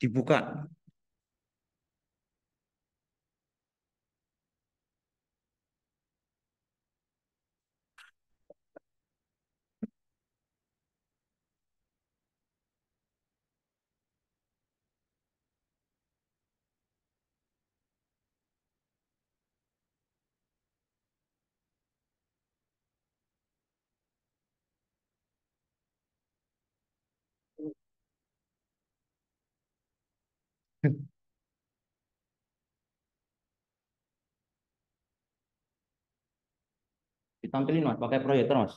dibuka. Ditampilin mas, pakai proyektor mas.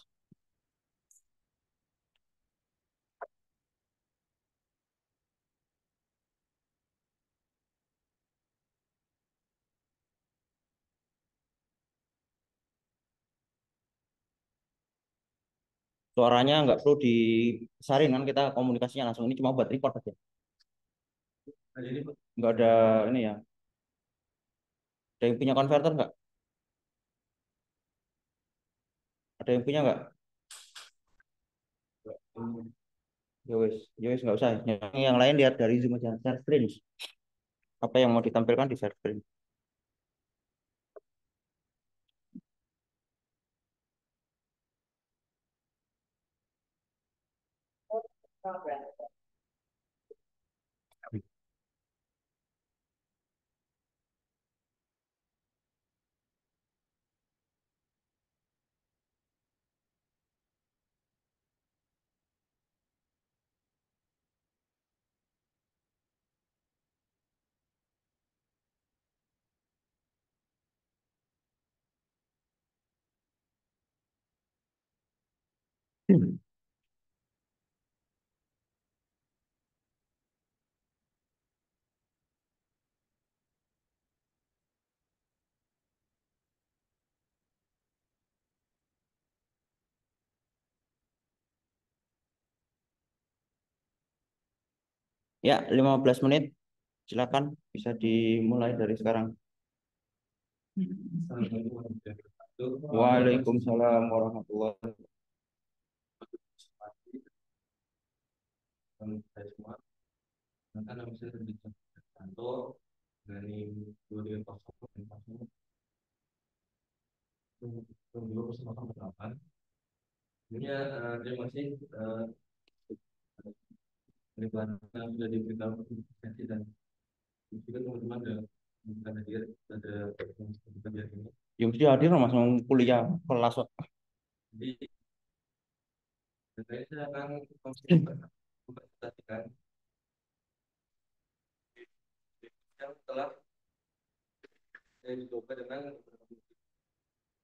Suaranya nggak perlu dibesarin kan, kita komunikasinya langsung, ini cuma buat record aja. Nah, jadi nggak ada ini ya. Ada yang punya konverter nggak? Ada yang punya nggak? Ya wes nggak usah. Yang lain lihat dari Zoom aja. Share screen. Apa yang mau ditampilkan di share screen. Ya, 15 menit. Silakan bisa dimulai dari sekarang. Waalaikumsalam warahmatullahi wabarakatuh. Maka nama saya Tanto dari 2008 2008. Ini terima kasih dari yang sudah diberitahu presentasi dan juga teman-teman ada hadir pada kita ini. Ya mesti hadir langsung kuliah kelas. Jadi saya akan mempresentasikan yang telah saya dicoba dengan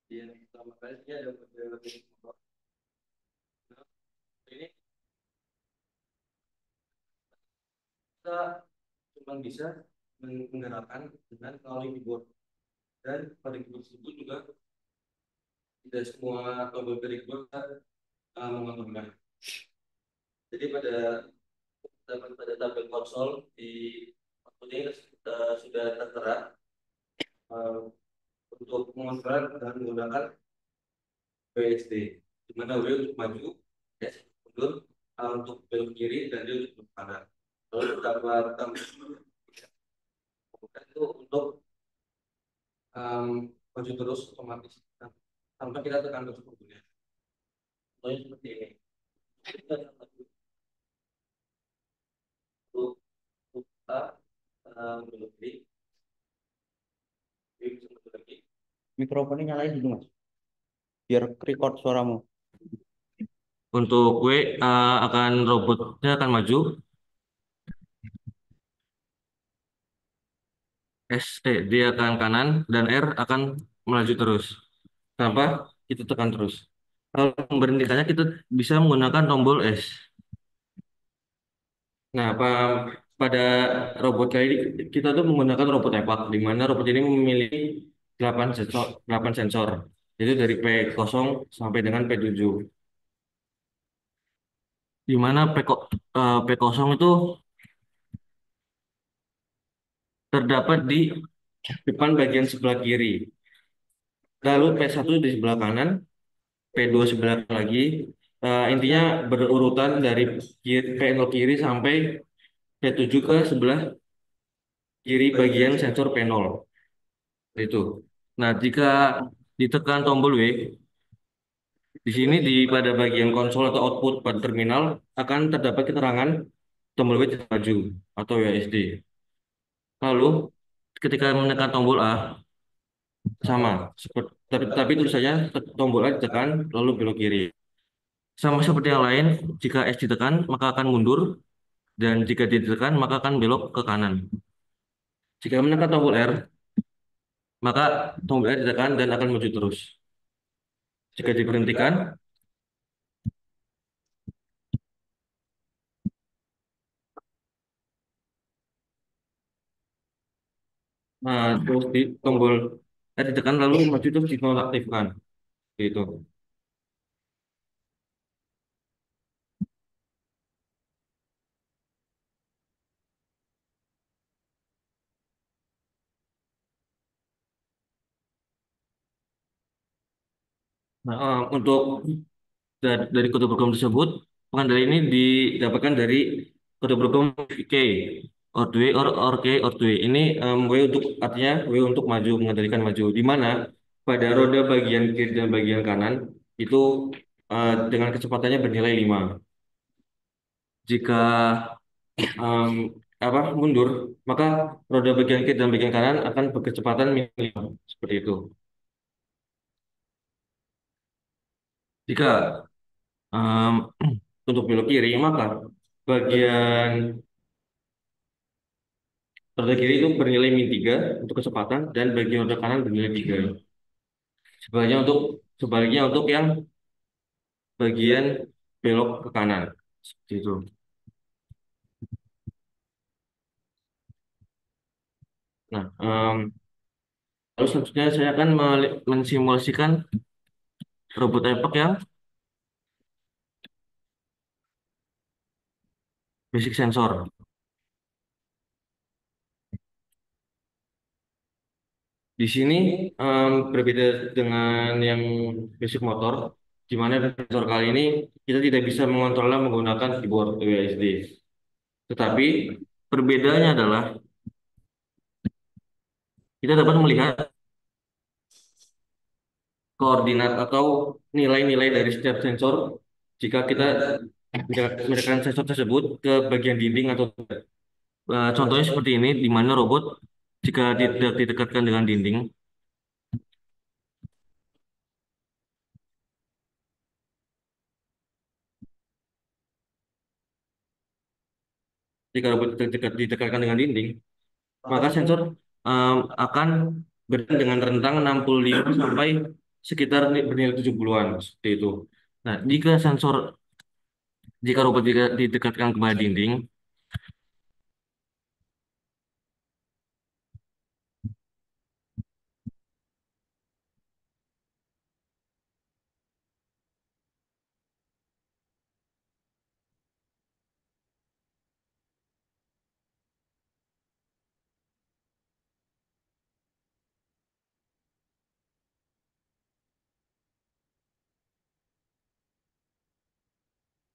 yang pertama kali dia ada ini kita cuma bisa menggerakkan dengan calling keyboard, dan pada keyboard tersebut juga tidak semua tombol keyboard mengontrolnya. Jadi pada tabel konsol di ini sudah tertera untuk mengontrol dan menggunakan WSD, di mana W untuk maju, S mundur, A untuk belok kiri, dan D untuk belok kanan. Lalu tambah itu untuk maju terus otomatis tanpa kita tekan terus kemudian. Contohnya seperti ini. Kita untuk A belok kiri, bisa mundur lagi. Mikrofonnya nyalain dulu mas, biar record suaramu. Untuk W akan robotnya akan maju, D akan kanan, dan R akan melaju terus. Kenapa? Kita tekan terus. Kalau memberhentikannya kita bisa menggunakan tombol S. Nah, pada robot kali ini kita tuh menggunakan robot epak, di mana robot ini memiliki 8 sensor. Jadi dari P0 sampai dengan P7. Di mana P0 itu terdapat di depan bagian sebelah kiri. Lalu P1 di sebelah kanan, P2 sebelah lagi. Intinya berurutan dari P0 kiri sampai P7 ke sebelah kiri bagian sensor panel itu. Nah, jika ditekan tombol W, di sini pada bagian konsol atau output pada terminal akan terdapat keterangan tombol W tidak maju atau WSD. Lalu ketika menekan tombol A sama, tapi tulisannya tombol A ditekan lalu belok kiri. Sama seperti yang lain, jika S ditekan maka akan mundur dan jika ditekan maka akan belok ke kanan. Jika menekan tombol R, maka tombol R ditekan dan akan maju terus. Jika diberhentikan, nah, terus di tombol R ditekan lalu maju terus dinonaktifkan. Gitu. Nah, untuk dari kode program tersebut, pengendali ini didapatkan dari kode program K, or K, or W. Ini W untuk artinya W untuk maju, mengendalikan maju. Di mana pada roda bagian kiri dan bagian kanan itu dengan kecepatannya bernilai 5. Jika em, mundur, maka roda bagian kiri dan bagian kanan akan berkecepatan minimal seperti itu. Jika em, untuk belok kiri, maka bagian roda kiri itu bernilai min 3 untuk kecepatan dan bagian roda kanan bernilai 3. Sebaliknya untuk yang bagian belok ke kanan. Seperti itu. Nah, lalu selanjutnya saya akan mensimulasikan robot epoch yang basic sensor. Di sini berbeda dengan yang basic motor, di mana sensor kali ini kita tidak bisa mengontrolnya menggunakan keyboard WASD. Tetapi perbedaannya adalah kita dapat melihat koordinat atau nilai-nilai dari setiap sensor jika kita mendekatkan sensor tersebut ke bagian dinding atau contohnya seperti ini di mana robot jika tidak didekatkan dengan dinding, jika robot didekatkan dengan dinding maka sensor akan berada dengan rentang 65 sampai sekitar bernilai 70-an seperti itu. Nah, jika robot didekatkan kepada dinding,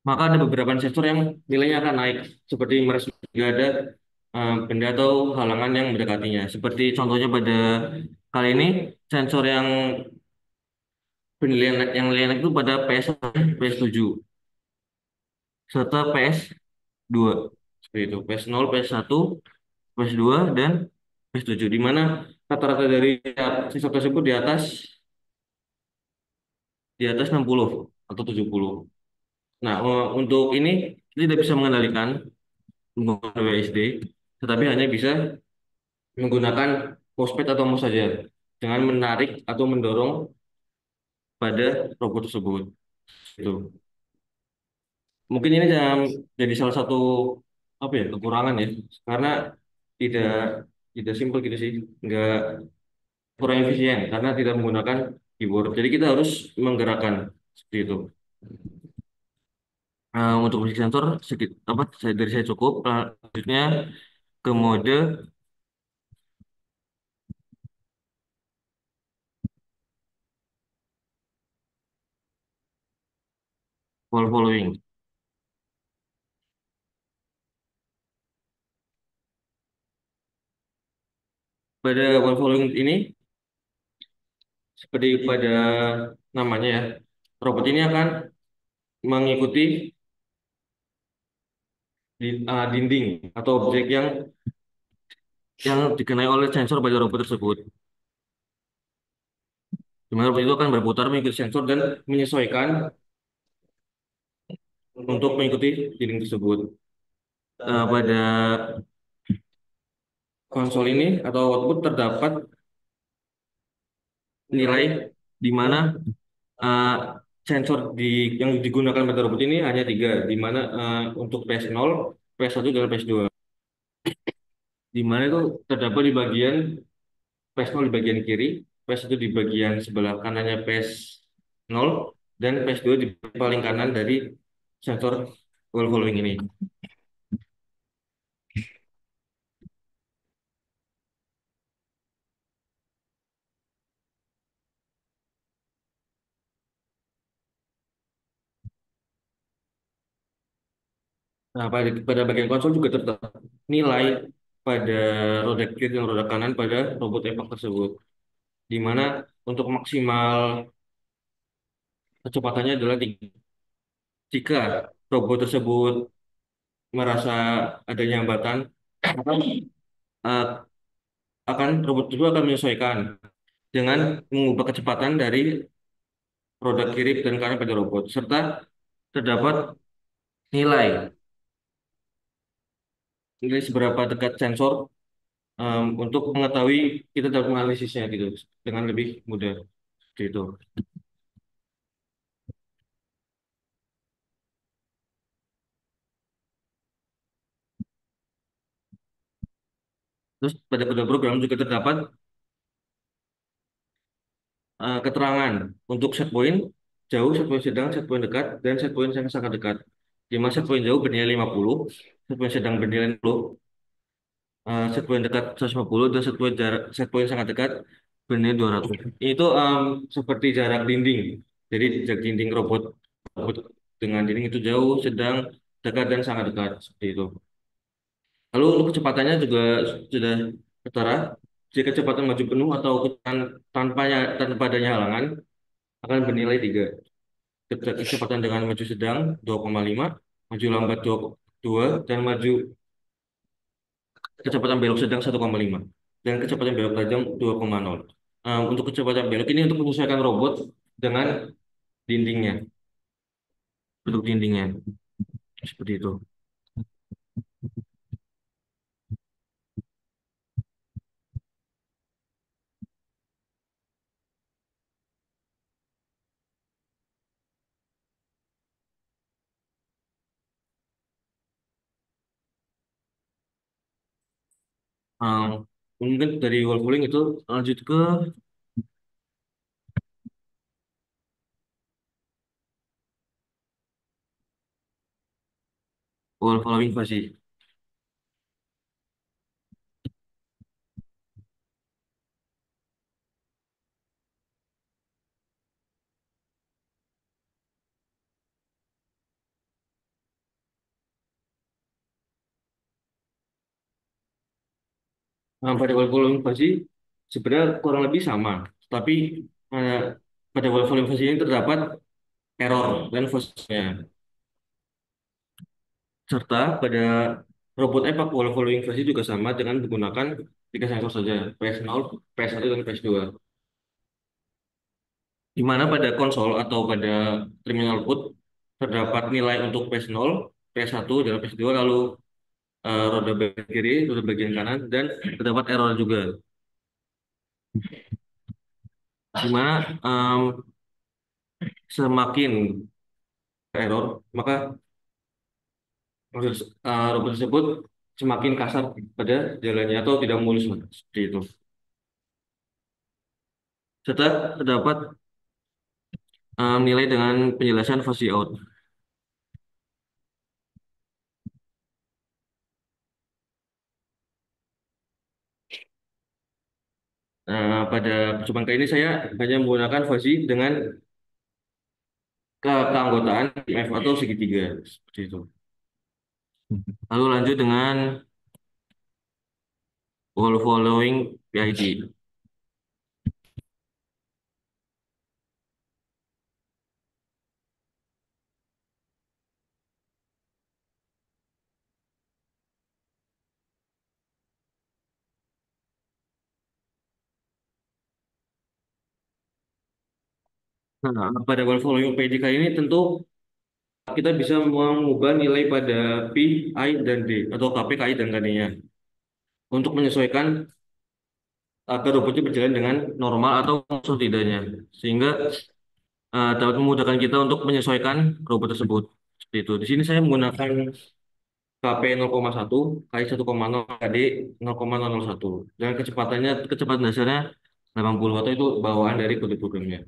maka ada beberapa sensor yang nilainya akan naik, seperti merespon jika ada benda atau halangan yang mendekatinya. Seperti contohnya pada kali ini, sensor yang penilaian yang nilai naik itu pada PS7, serta PS2. Seperti itu, PS0, PS1, PS2, dan PS7, di mana rata-rata dari sensor tersebut di atas 60 atau 70. Nah, untuk ini kita tidak bisa mengendalikan menggunakan WSD, tetapi hanya bisa menggunakan mousepad atau mouse saja dengan menarik atau mendorong pada robot tersebut. Itu mungkin ini jadi salah satu apa ya kekurangan ya, karena tidak tidak simpel gitu sih, nggak kurang efisien karena tidak menggunakan keyboard. Jadi kita harus menggerakkan seperti itu. Untuk musik sensor dari saya cukup. Selanjutnya ke mode wall following. Pada wall following ini, seperti pada namanya ya, robot ini akan mengikuti dinding atau objek yang dikenai oleh sensor pada robot tersebut. Di mana robot itu akan berputar mengikuti sensor dan menyesuaikan untuk mengikuti dinding tersebut. Pada konsol ini atau output terdapat nilai di mana eh, sensor yang digunakan pada robot ini hanya tiga, di mana untuk PS0, PS1 dan PS2. Di mana itu terdapat di bagian PS0 di bagian kiri, PS1 di bagian sebelah kanannya PS0, dan PS2 di paling kanan dari sensor wall following ini. Nah, pada bagian konsol juga terdapat nilai pada roda kiri dan roda kanan pada robot epak tersebut, di mana untuk maksimal kecepatannya adalah 3. Jika robot tersebut merasa adanya hambatan, maka eh, robot itu akan menyesuaikan dengan mengubah kecepatan dari roda kiri dan kanan pada robot, serta terdapat nilai nilai seberapa dekat sensor untuk mengetahui kita dapat menganalisisnya gitu dengan lebih mudah gitu. Terus pada kode program juga terdapat keterangan untuk set point jauh, set point sedang, set point dekat, dan set point yang sangat dekat. Di mana set point jauh bernilai 50, set point sedang bernilai 60, set point dekat 150, dan set point sangat dekat bernilai 200. Itu seperti jarak dinding. Jadi jarak dinding robot dengan dinding itu jauh, sedang, dekat, dan sangat dekat seperti itu. Lalu untuk kecepatannya juga sudah ketara. Jika kecepatan maju penuh atau tanpa adanya halangan akan bernilai 3. Kecepatan dengan maju sedang 2,5, maju lambat 2, dan maju kecepatan belok sedang 1,5, dan kecepatan belok tajam 2,0. Untuk kecepatan belok ini untuk menyesuaikan robot dengan dindingnya, bentuk dindingnya seperti itu. Um, Mungkin dari wall pulling itu lanjut ke wall following fasi. Pada wall following fasi sebenarnya kurang lebih sama, tapi eh, pada wall following fasi ini terdapat error dan fase-nya. Serta pada robot epak wall following versi juga sama dengan menggunakan 3 sensor saja, PS0, PS1, dan PS2. Di mana pada konsol atau pada terminal output terdapat nilai untuk PS0, PS1, dan PS2, lalu roda bagian kiri, roda bagian kanan, dan terdapat error juga. Di mana semakin error, maka robot tersebut semakin kasar pada jalannya atau tidak mulus seperti itu. Serta terdapat nilai dengan penjelasan fuzzy out. Pada percobaan kali ini saya hanya menggunakan fuzzy dengan keanggotaan IMF atau segitiga seperti itu. Lalu lanjut dengan all following PID. Nah, pada all following PID kali ini tentu kita bisa mengubah nilai pada Pi, I, dan D atau KP, KI, dan KD-nya untuk menyesuaikan agar robotnya berjalan dengan normal atau musuh tidaknya sehingga dapat memudahkan kita untuk menyesuaikan robot tersebut. Seperti itu. Di sini saya menggunakan KP 0,1, KI 1,0, KD 0,001. Dan kecepatan dasarnya 80 atau itu bawaan dari kode programnya.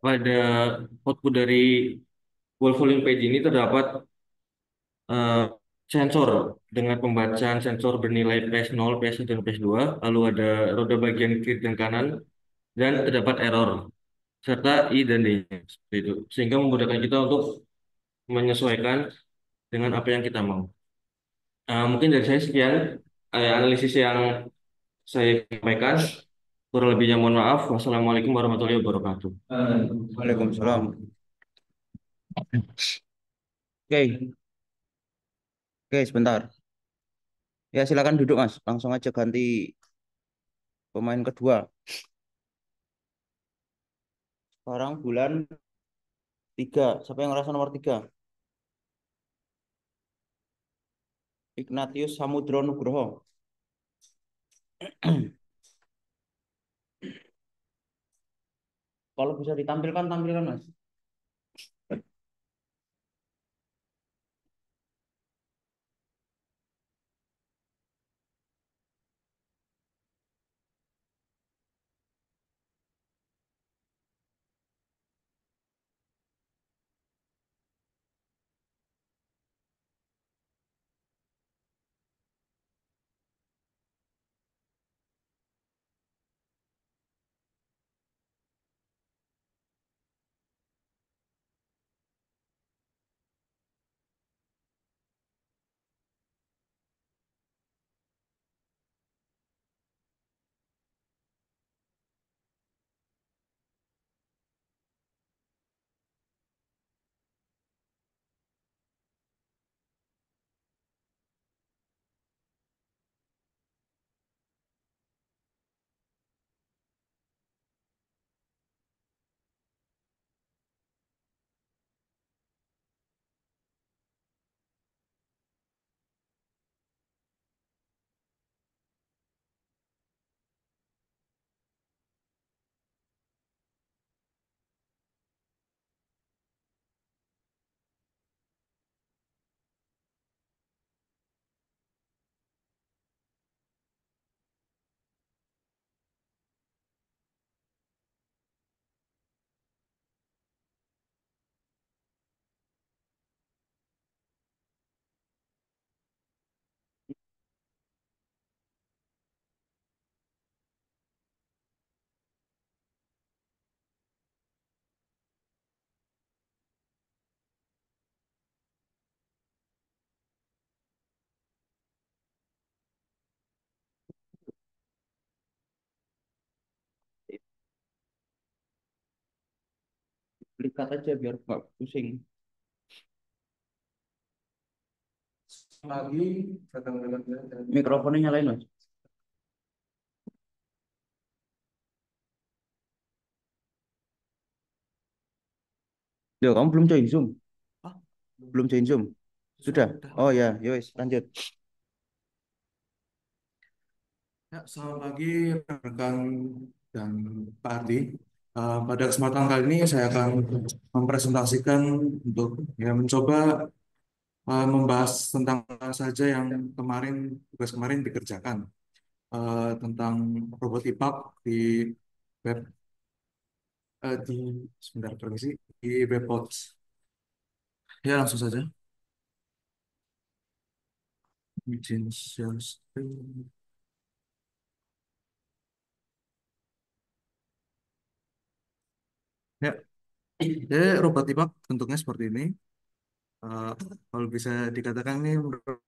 Pada output dari Wolfowin page ini terdapat eh, sensor dengan pembacaan sensor bernilai PS0, PS1, dan PS2, lalu ada roda bagian kiri dan kanan, dan terdapat error, serta I dan D. Seperti itu. Sehingga memudahkan kita untuk menyesuaikan dengan apa yang kita mau. Mungkin dari saya sekian analisis yang saya sampaikan. Kurang lebihnya mohon maaf. Wassalamualaikum warahmatullahi wabarakatuh. Waalaikumsalam. Oke, oke, sebentar. Ya, silakan duduk, Mas. Langsung aja ganti pemain kedua. Sekarang bulan 3. Siapa yang ngerasa nomor 3? Ignatius Samudro Nugroho. Kalau bisa ditampilkan, tampilkan, Mas. Lihat aja biar nggak pusing. Lagi, Mikrofonnya nyalain, Mas. Yo, kamu belum join Zoom? ah, Belum join Zoom? Sudah? sudah. Oh ya, yowes, lanjut. Ya, selamat pagi rekan dan Pak Ardi. Pada kesempatan kali ini saya akan mempresentasikan untuk ya mencoba membahas tentang apa saja yang tugas kemarin dikerjakan. tentang robot IPAK di web di sebentar permisi di webpods. Ya langsung saja. Izin share screen. Ya, jadi robot IPAK bentuknya seperti ini. Eh, Kalau bisa dikatakan ini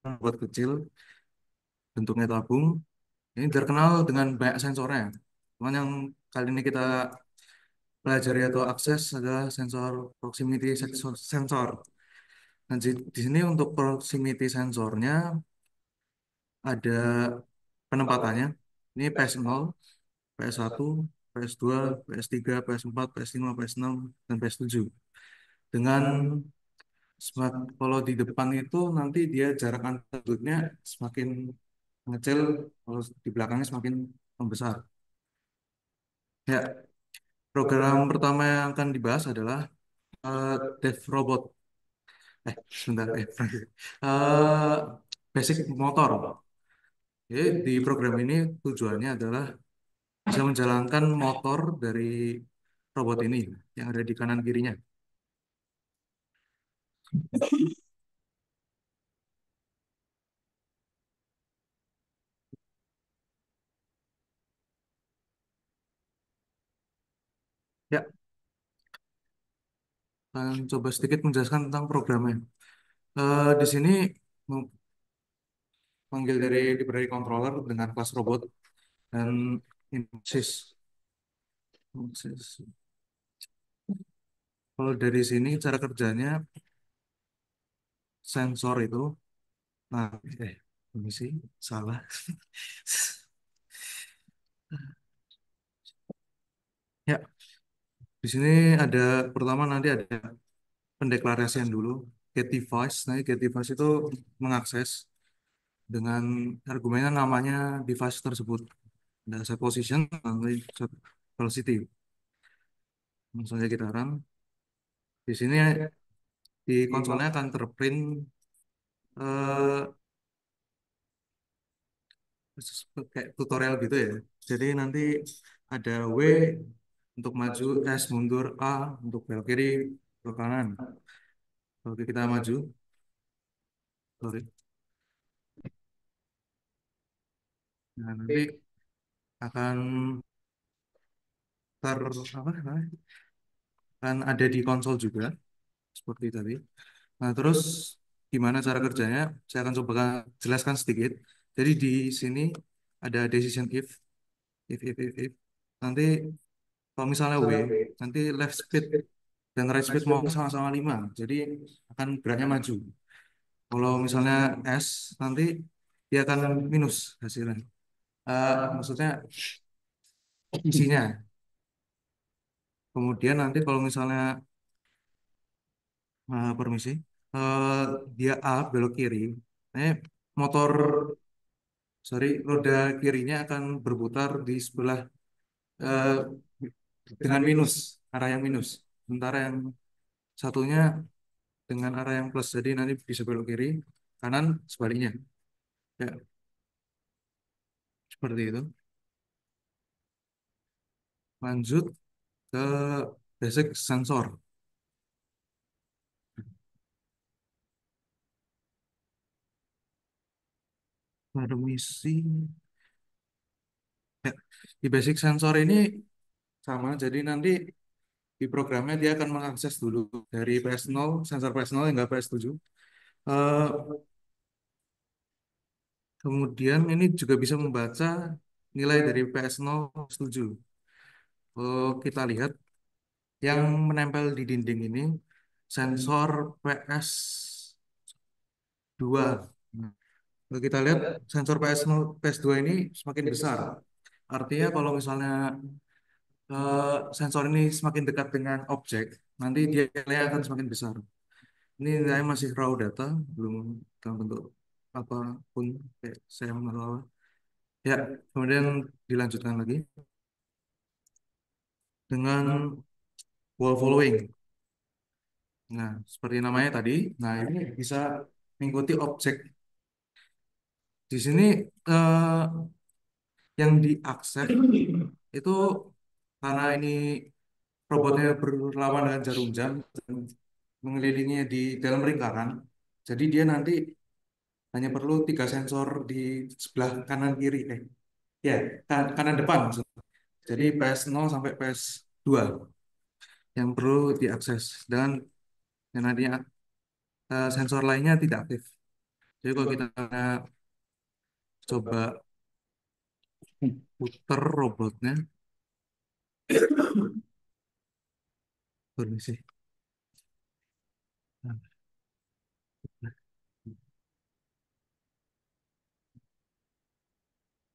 robot kecil, bentuknya tabung. Ini terkenal dengan banyak sensornya. Cuman yang kali ini kita pelajari atau akses adalah sensor proximity sensor. Nah, di sini untuk proximity sensornya ada penempatannya. Ini PS0, PS1, PS2, PS3, PS4, PS5, PS6, dan PS7. Dengan kalau di depan itu nanti dia jarak antarnya semakin mengecil, kalau di belakangnya semakin membesar. Ya, program pertama yang akan dibahas adalah eh, Dev Robot. Sebentar, eh, basic motor. Jadi di program ini tujuannya adalah bisa menjalankan motor dari robot ini yang ada di kanan kirinya. Ya, akan coba sedikit menjelaskan tentang programnya. Di sini panggil dari library controller dengan kelas robot dan sys. Kalau dari sini cara kerjanya sensor itu, nah, ini sih salah. Ya, di sini ada pertama nanti ada pendeklarasian dulu. Get device, nah get device itu mengakses dengan argumennya namanya device tersebut. Ada set position, nanti set velocity. Misalnya kita run, di sini di konsolnya akan terprint eh, kayak tutorial gitu ya. Jadi nanti ada W untuk maju, S mundur, A untuk belok kiri, belok kanan. Oke, kita maju. Sorry. Nah, nanti akan apa namanya? Akan ada di konsol juga seperti tadi. Nah, terus gimana cara kerjanya? Saya akan coba jelaskan sedikit. Jadi di sini ada decision if. Nanti kalau misalnya W, nanti left speed dan right speed mau sama-sama 5. Jadi akan geraknya maju. Kalau misalnya S, nanti dia akan minus hasilnya. Maksudnya isinya. Kemudian nanti kalau misalnya permisi, eh, dia A belok kiri, motor, sorry, roda kirinya akan berputar di sebelah eh, dengan minus, arah yang minus. Sementara yang satunya dengan arah yang plus, jadi nanti bisa belok kiri, kanan, sebaliknya. Ya, seperti itu. Lanjut ke basic sensor. Permisi. Ya, di basic sensor ini sama, jadi nanti di programnya dia akan mengakses dulu dari PS0, sensor PS0 hingga PS7. Eh, Kemudian ini juga bisa membaca nilai dari PS0, PS7. Kita lihat yang menempel di dinding ini sensor PS2. Nah, kalau kita lihat sensor PS0, PS2 ini semakin besar. Artinya kalau misalnya sensor ini semakin dekat dengan objek, nanti dia nilainya akan semakin besar. Ini nilainya masih raw data, belum dalam bentuk apapun kayak saya atau ya. Kemudian dilanjutkan lagi dengan wall following. Nah, seperti namanya tadi, nah ini bisa mengikuti objek. Di sini yang diakses itu karena ini robotnya berlawan dengan jarum jam dan mengelilinginya di dalam lingkaran. Jadi dia nanti hanya perlu 3 sensor di sebelah kanan kiri, ya kanan depan maksudnya. Jadi PS0 sampai PS2 yang perlu diakses dan yang nantinya sensor lainnya tidak aktif. Jadi kalau kita coba puter robotnya, permisi.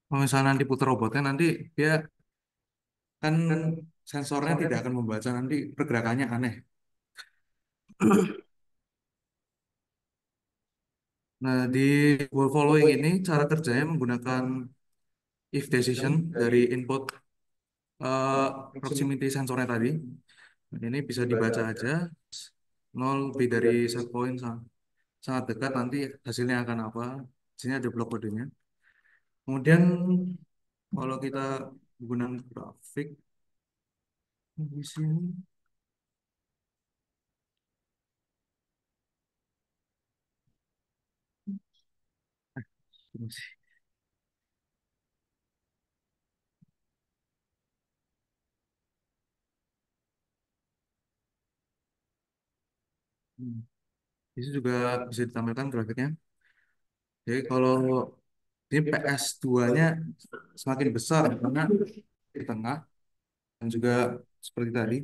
Kalau misalnya nanti puter robotnya, nanti dia kan sensornya tidak akan membaca, nanti pergerakannya aneh. Nah, di wall following ini cara kerjanya menggunakan if decision dari input eh, proximity sensornya tadi. Ini bisa dibaca aja, nol lebih dari set point sangat dekat, nanti hasilnya akan apa. Di sini ada blok kodenya. Kemudian kalau kita menggunakan grafik di sini, hmm, di sini juga bisa ditampilkan grafiknya. Jadi kalau ini PS2-nya semakin besar karena di tengah dan juga seperti tadi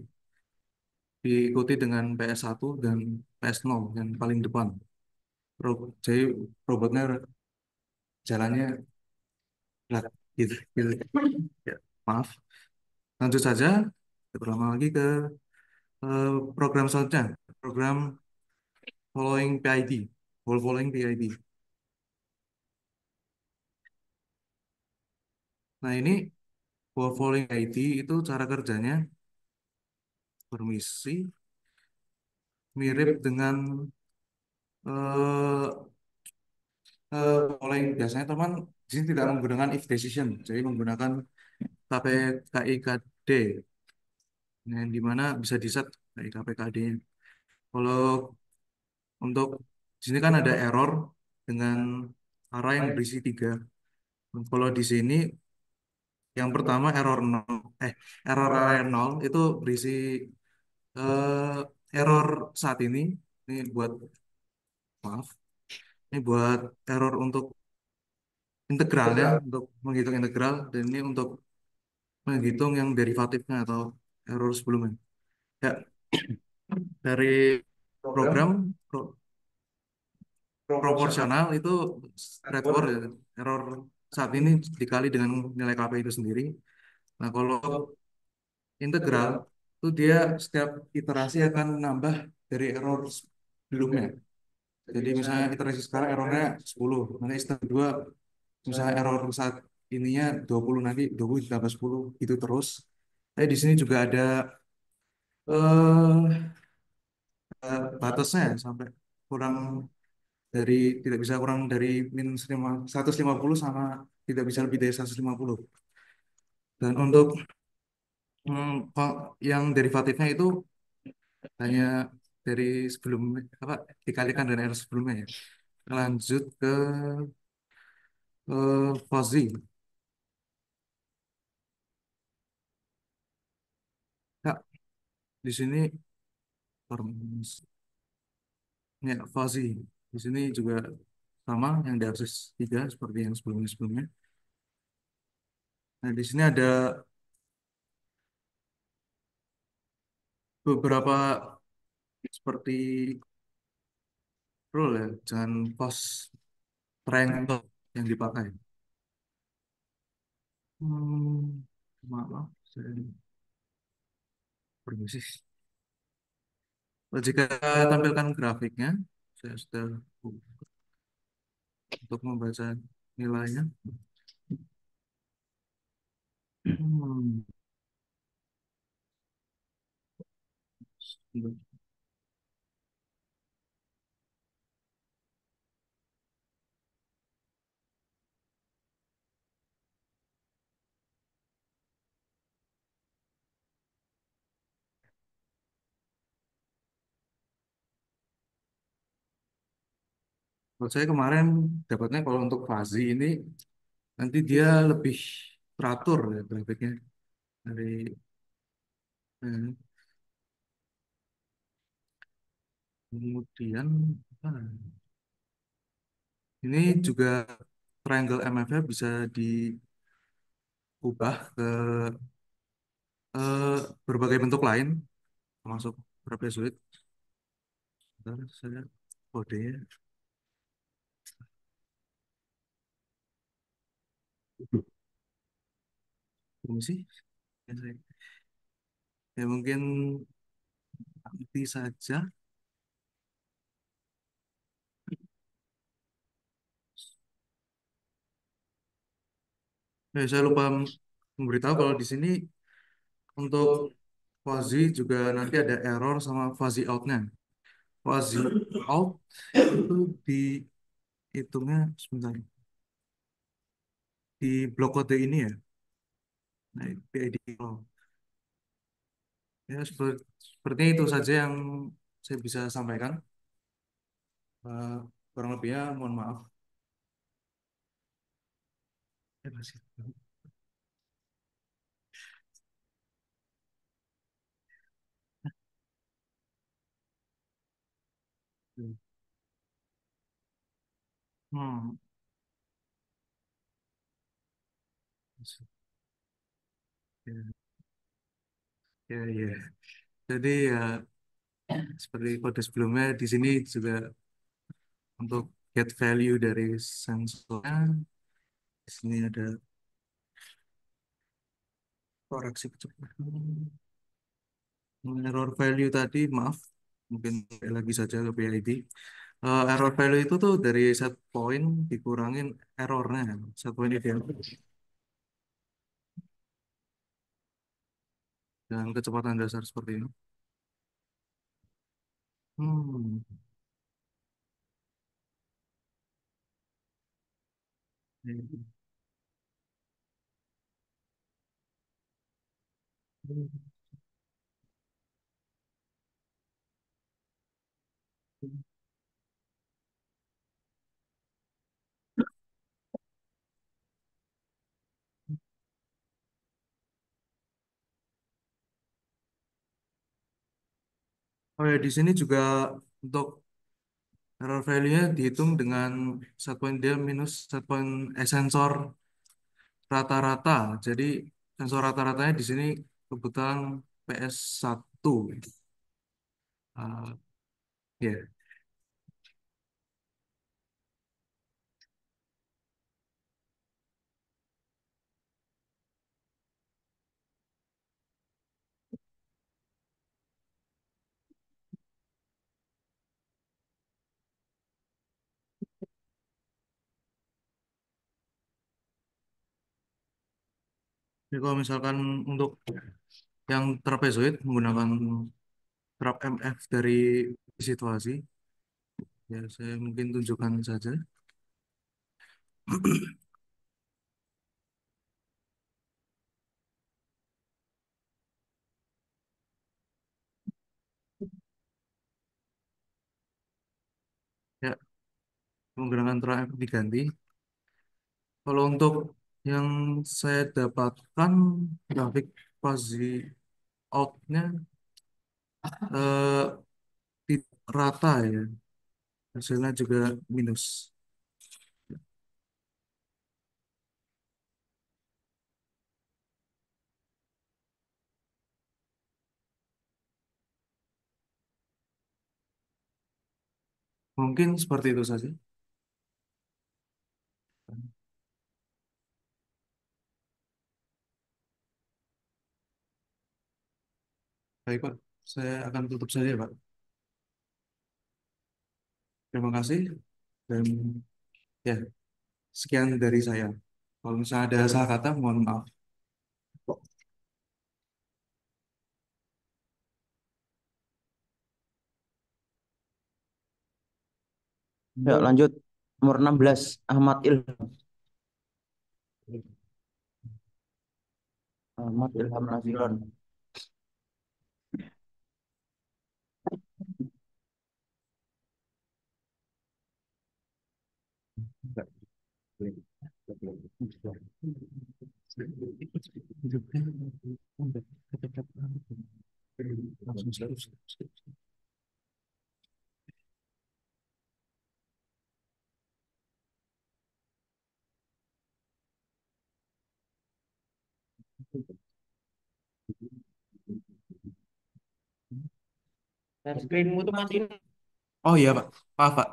diikuti dengan PS1 dan PS0 yang paling depan. Jadi robotnya jalannya berat gitu, gitu. Ya, maaf. Lanjut saja. Kita berlama lagi ke program selanjutnya. Program following PID. Wall following PID. Nah ini wall following PID itu cara kerjanya permisi mirip dengan eh following biasanya teman di sini tidak menggunakan if decision, jadi menggunakan KPKIKD, yang dimana bisa di set dari KPKD-nya. Kalau untuk di sini kan ada error dengan array yang berisi 3. Kalau di sini yang pertama error array 0 itu berisi error saat ini buat maaf ini buat error untuk integralnya, untuk menghitung integral, dan ini untuk menghitung yang derivatifnya atau error sebelumnya. Ya, dari program proporsional itu straightforward ya. Error saat ini dikali dengan nilai KP itu sendiri. Nah, kalau integral itu dia setiap iterasi akan nambah dari error sebelumnya. Jadi misalnya iterasi sekarang errornya 10, nanti step kedua misalnya error saat ininya 20, nanti 20 ditambah 10 itu terus. Tapi di sini juga ada eh batasnya sampai kurang dari tidak bisa kurang dari minus 150 sama tidak bisa lebih dari 150. Dan untuk kok yang derivatifnya itu hanya dari sebelum apa dikalikan dengan R sebelumnya ya. Lanjut ke fuzzy. Ya, di sini performance ya fuzzy. Di sini juga sama yang diakses 3 seperti yang sebelumnya. Nah, di sini ada beberapa seperti rule ya, jangan post triangle yang dipakai. Hmm, maaf, saya permisi. Jika tampilkan grafiknya, saya sudah buka untuk membaca nilainya. Hmm, Kalau saya kemarin dapatnya kalau untuk Fazi ini nanti dia lebih teratur ya grafiknya dari eh, kemudian apa, ini juga triangle MF-nya bisa diubah ke eh, berbagai bentuk lain termasuk trapezoid. Bentar, saya kodenya belum sih. Ya mungkin nanti saja. Saya lupa memberitahu kalau di sini untuk fuzzy juga nanti ada error sama fuzzy outnya. Fuzzy out itu dihitungnya sebentar di blok kode ini ya. Nah, PID. Oh. Ya, sepertinya itu saja yang saya bisa sampaikan. Eh, Kurang lebihnya mohon maaf. Ya, masih. Hmm. Ya, ya, ya. Jadi ya seperti kode sebelumnya di sini juga untuk get value dari sensornya. Di sini ada koreksi kecepatan. Error value tadi, maaf, mungkin lagi saja ke PID. Error value itu tuh dari set point dikurangin errornya, set point ideal dan kecepatan dasar seperti ini. Hmm. Oh ya, di sini juga untuk error value-nya dihitung dengan set point ideal minus set point sensor rata-rata. Jadi sensor rata-ratanya di sini kebetulan PS1. Ya. Jadi kalau misalkan untuk yang trapezoid menggunakan trap MF dari situasi, ya saya mungkin tunjukkan saja. Ya, menggunakan trap MF diganti. Kalau untuk yang saya dapatkan grafik fuzzy outnya eh, rata ya, hasilnya juga minus. Mungkin seperti itu saja. Baik Pak, saya akan tutup saja Pak. Terima kasih dan ya sekian dari saya. Kalau misalnya ada salah kata, mohon maaf. Ya, lanjut. Nomor 16, Ahmad Ilham. Ahmad Ilham Naziron. Enggak boleh. Enggak boleh. Langsung serius. Share screenmu tuh matiin. Oh iya Pak, maaf Pak.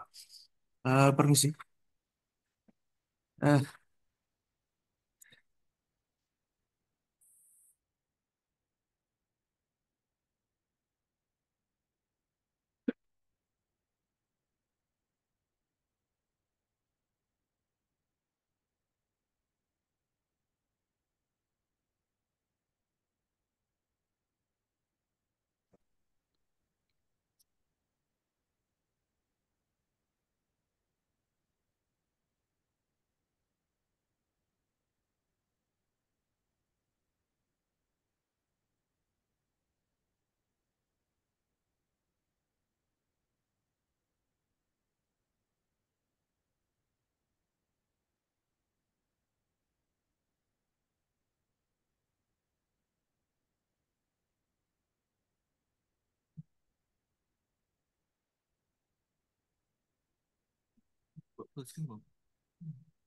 Permisi. Eh,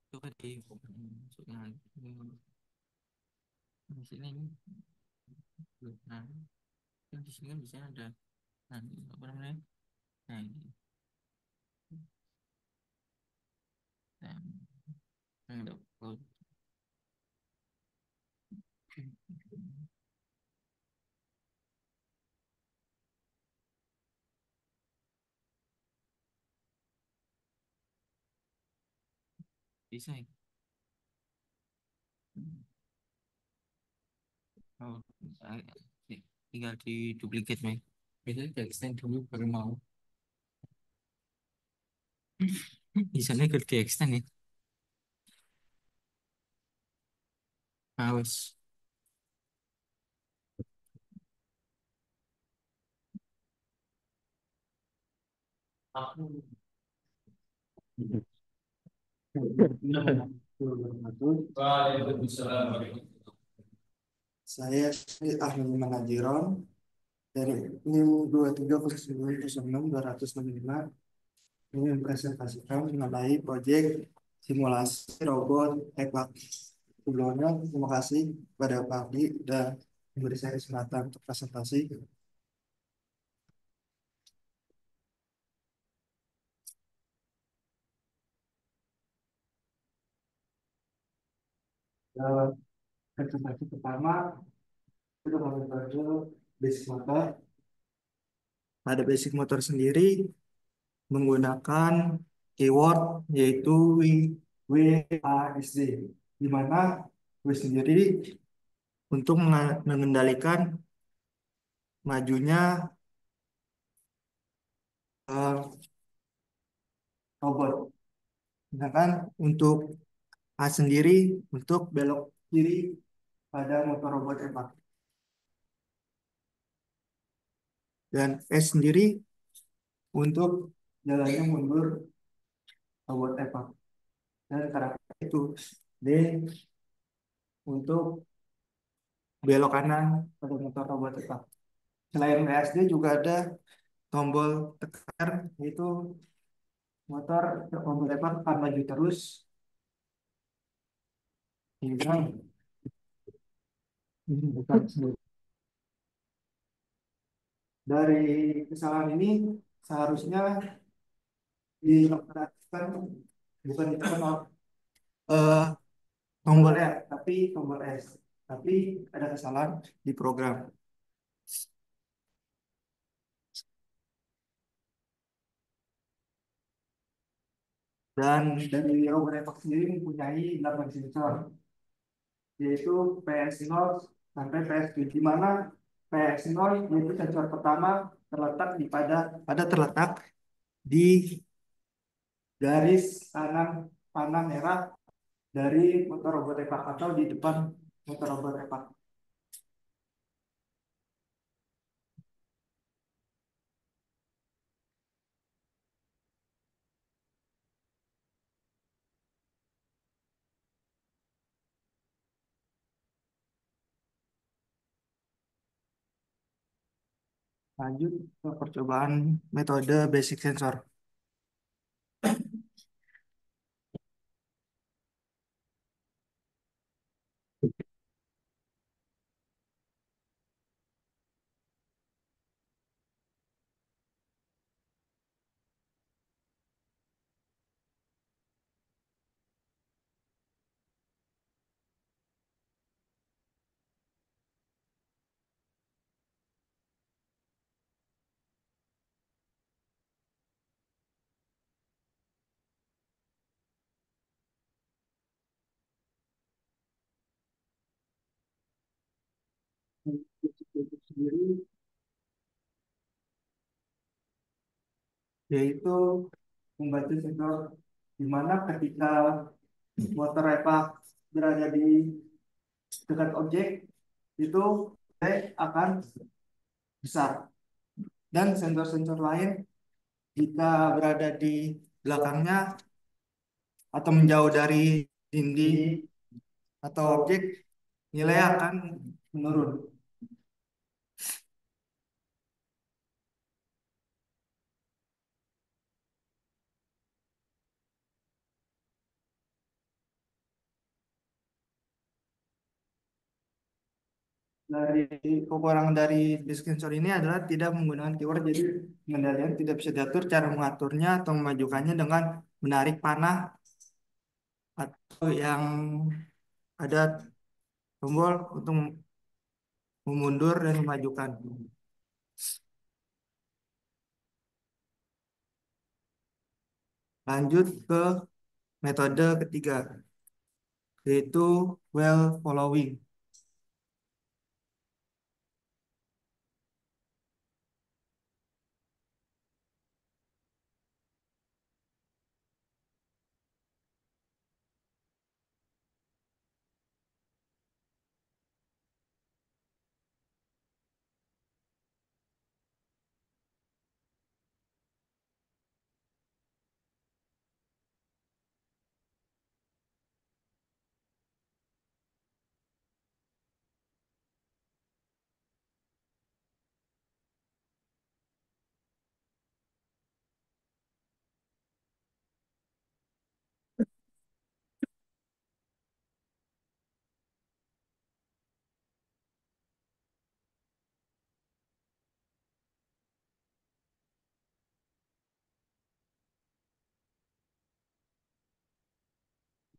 coba di masuknya di sini. Nah, kan di sini kan bisa ada, nah, ini apa namanya? Nah, ini. Nah, ada upload. Bisa ya? Oh, ah, tinggal di duplicate nih. Biasanya di extend dulu baru mau. Bisa nih ke di extend ya. Nah, wes. Saya Ahmad Manajiron dari NIM 230906-265 ini mempresentasikan mengenai proyek simulasi robot EPAC. Sebelumnya, terima kasih kepada Pak Abdi dan memberi saya kesempatan untuk presentasi. Dalam presentasi pertama, kita mengacu basic motor. Pada basic motor sendiri menggunakan keyword yaitu WASD, di mana W sendiri untuk mengendalikan majunya eh, robot. Sedangkan untuk A sendiri untuk belok kiri pada motor robot EPA. Dan S sendiri untuk jalannya mundur robot EPA. Dan karakter itu D untuk belok kanan pada motor robot EPA. Selain WSD juga ada tombol tekan, yaitu motor tombol EPA akan maju terus hingga bukan dari kesalahan ini seharusnya dilakukan bukan ditekan eh, tombol R tapi tombol S, tapi ada kesalahan di program. Dan dari robot Epoch sendiri mempunyai 8 sensor, yaitu PS0 sampai PS7, di mana PS0 yaitu sensor pertama terletak terletak di garis kanan panah merah dari motor robot Epoch atau di depan motor robot Epoch. Lanjut ke percobaan metode basic sensor. Itu sendiri yaitu membantu sensor di mana ketika motor repak berada di dekat objek itu akan besar dan sensor-sensor lain jika berada di belakangnya atau menjauh dari dinding atau objek nilai akan menurun. Dari kekurangan dari disk sensor ini adalah tidak menggunakan keyword, jadi pengendalian tidak bisa diatur cara mengaturnya atau memajukannya dengan menarik panah atau yang ada tombol untuk memundur dan memajukan. Lanjut ke metode ketiga, yaitu well following.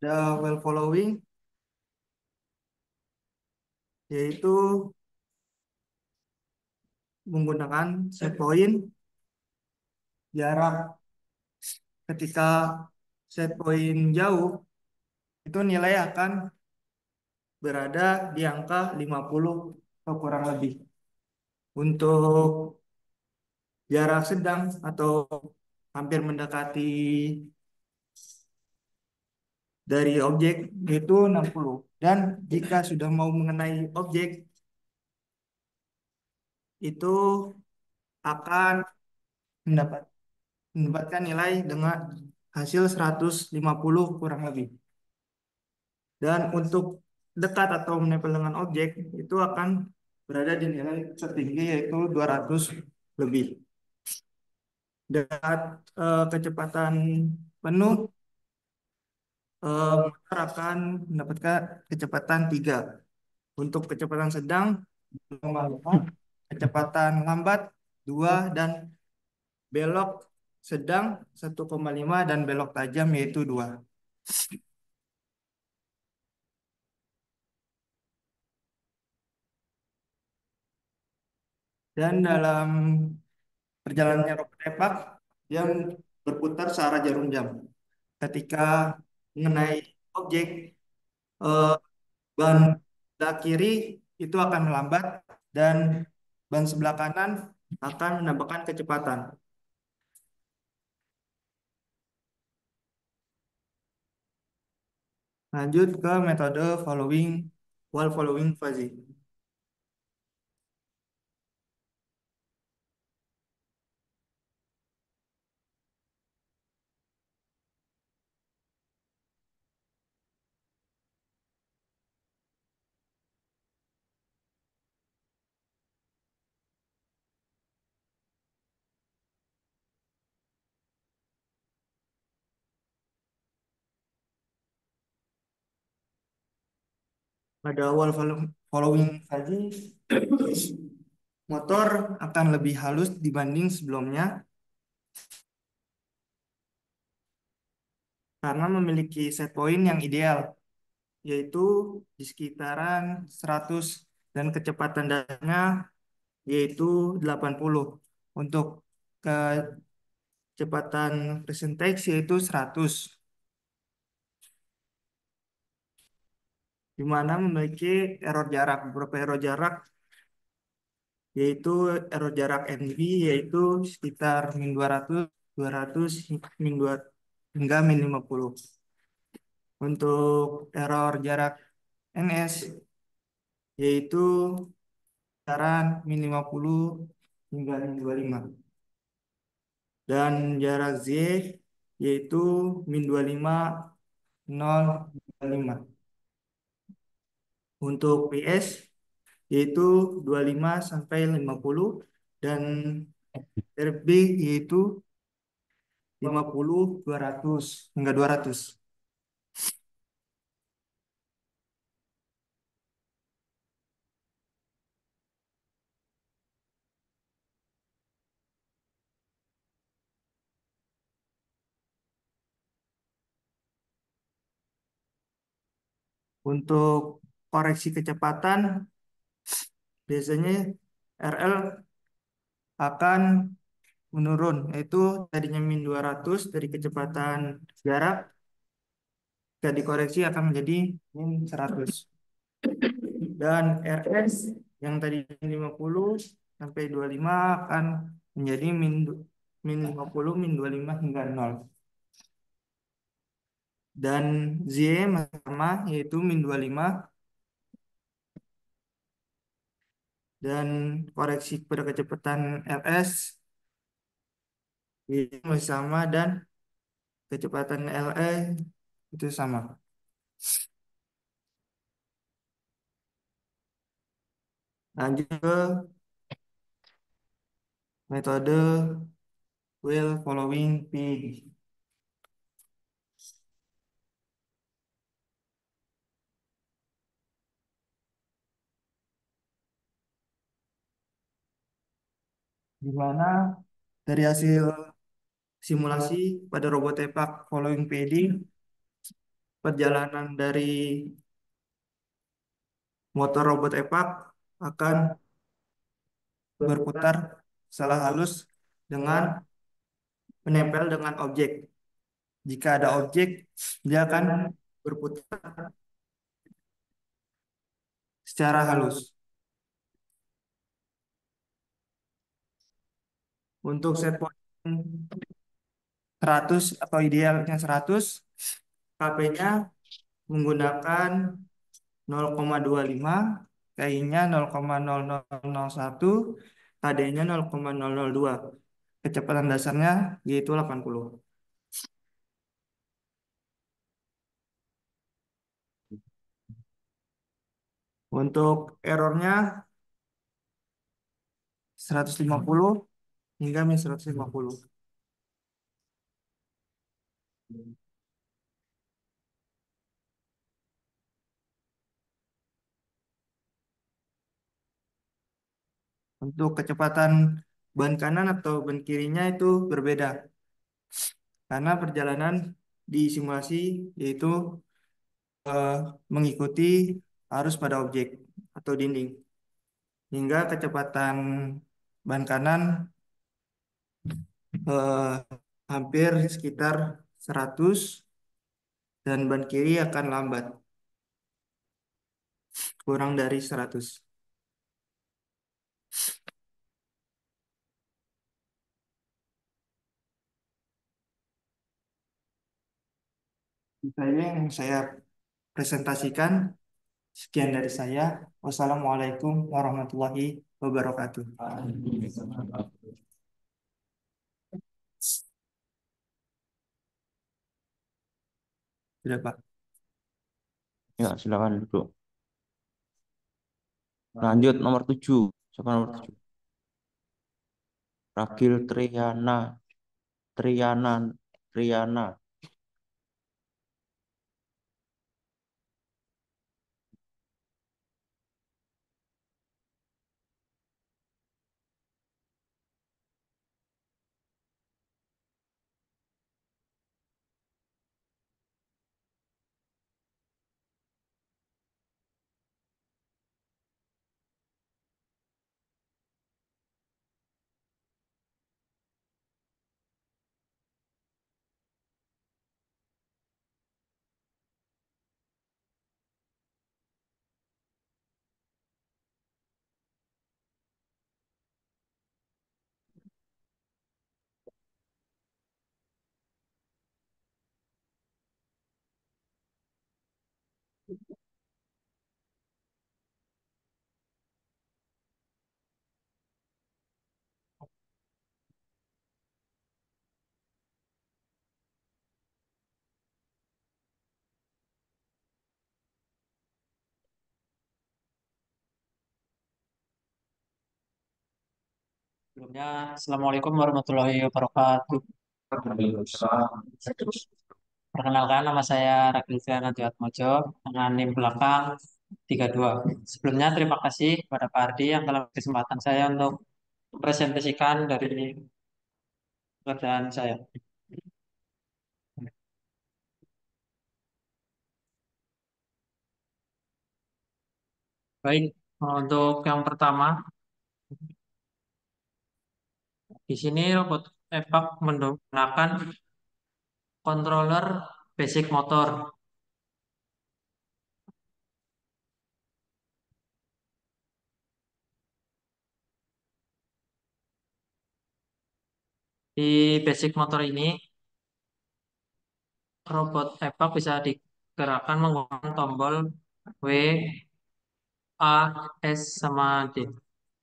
The well following yaitu menggunakan set point jarak. Ketika set point jauh itu nilai akan berada di angka 50 atau kurang lebih. Untuk jarak sedang atau hampir mendekati dari objek itu 60. Dan jika sudah mau mengenai objek itu akan mendapat mendapatkan nilai dengan hasil 150 kurang lebih. Dan untuk dekat atau menempel dengan objek itu akan berada di nilai tertinggi yaitu 200 lebih. Dan kecepatan penuh motor akan mendapatkan kecepatan 3. Untuk kecepatan sedang, kecepatan lambat 2, dan belok sedang 1,5, dan belok tajam yaitu 2. Dan dalam perjalanannya robot tepak, dia berputar searah jarum jam. Ketika mengenai objek, eh, ban sebelah kiri itu akan melambat dan ban sebelah kanan akan menambahkan kecepatan. Lanjut ke metode following while following fuzzy. Pada awal following saja, motor akan lebih halus dibanding sebelumnya karena memiliki set point yang ideal, yaitu di sekitaran 100 dan kecepatan dasarnya yaitu 80. Untuk kecepatan percentage yaitu 100, di mana memiliki error jarak. Beberapa error jarak yaitu error jarak NB yaitu sekitar min 200, 200 min 2 hingga min 50. Untuk error jarak NS yaitu kisaran min 50 hingga min 25. Dan jarak Z yaitu min 25, 0, 25. Untuk PS yaitu 25 sampai 50 dan RB yaitu 50, 200 hingga 200. Untuk koreksi kecepatan biasanya RL akan menurun, yaitu tadinya min 200 dari kecepatan jarak, jika dikoreksi akan menjadi min 100. Dan RS yang tadi 50 sampai 25 akan menjadi min 50, min 25 hingga 0. Dan Z sama yaitu min 25 dan koreksi pada kecepatan RS itu masih sama dan kecepatan LE itu sama. Lanjut ke metode while following P, di mana dari hasil simulasi pada robot tepak following PD, perjalanan dari motor robot tepak akan berputar secara halus dengan menempel dengan objek. Jika ada objek, dia akan berputar secara halus. Untuk set point 100 atau idealnya 100, KP-nya menggunakan 0,25, KI-nya 0,0001, KD-nya 0,002. Kecepatan dasarnya yaitu 80. Untuk errornya 150 hingga min 150. Untuk kecepatan ban kanan atau ban kirinya itu berbeda karena perjalanan di simulasi yaitu eh, mengikuti arus pada objek atau dinding, hingga kecepatan ban kanan eh, hampir sekitar 100 dan ban kiri akan lambat kurang dari 100. Saya yang saya presentasikan. Sekian dari saya. Wassalamualaikum warahmatullahi wabarakatuh. Sudah, Pak. Ya, silakan duduk. Lanjut nomor 7. Siapa nomor 7? Ragil Triana. Triana. Triana. Sebelumnya, Assalamualaikum warahmatullahi wabarakatuh. Perkenalkan, nama saya Ragilviana Atmojo dengan NIM belakang 32. Sebelumnya, terima kasih kepada Pak Ardi yang telah kesempatan saya untuk presentasikan dari pekerjaan saya. Baik, untuk yang pertama, di sini robot EPAC menggunakan controller basic motor. Di basic motor ini, robot EPAC bisa digerakkan menggunakan tombol W, A, S, sama D.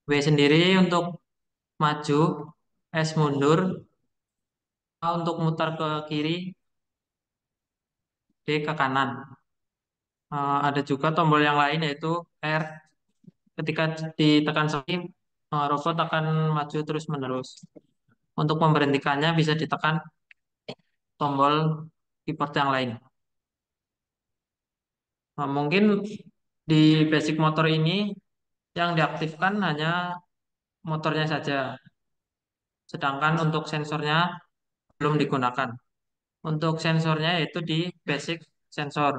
W sendiri untuk maju, S mundur, A untuk mutar ke kiri, D ke kanan. Ada juga tombol yang lain yaitu R. Ketika ditekan sekali, robot akan maju terus-menerus. Untuk memberhentikannya bisa ditekan tombol keyboard yang lain. Mungkin di basic motor ini yang diaktifkan hanya motornya saja, sedangkan untuk sensornya belum digunakan. Untuk sensornya yaitu di basic sensor.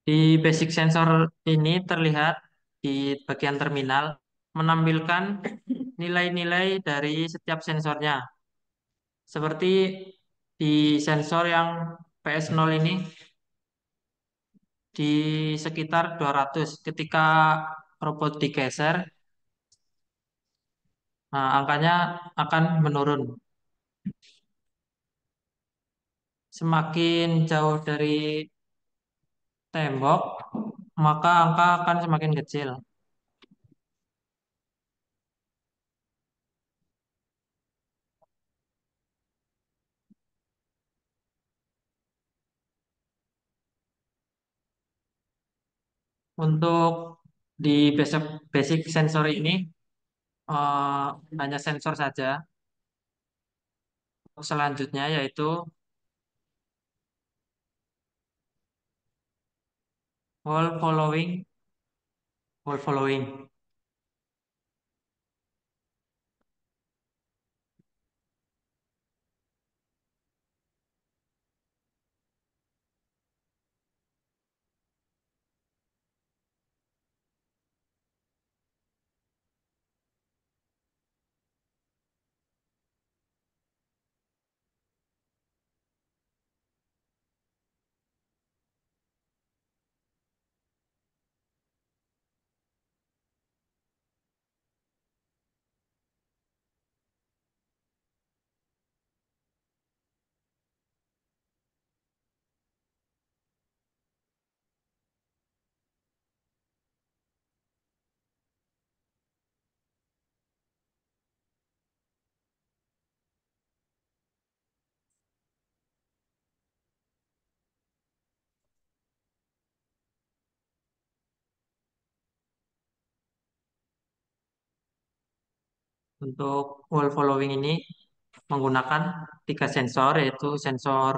Di basic sensor ini terlihat di bagian terminal menampilkan nilai-nilai dari setiap sensornya. Seperti di sensor yang PS0 ini di sekitar 200. Ketika robot digeser, nah, angkanya akan menurun. Semakin jauh dari tembok, maka angka akan semakin kecil. Untuk di basic, basic sensor ini eh, hanya sensor saja. Selanjutnya yaitu wall following, wall following. Untuk wall following ini menggunakan tiga sensor yaitu sensor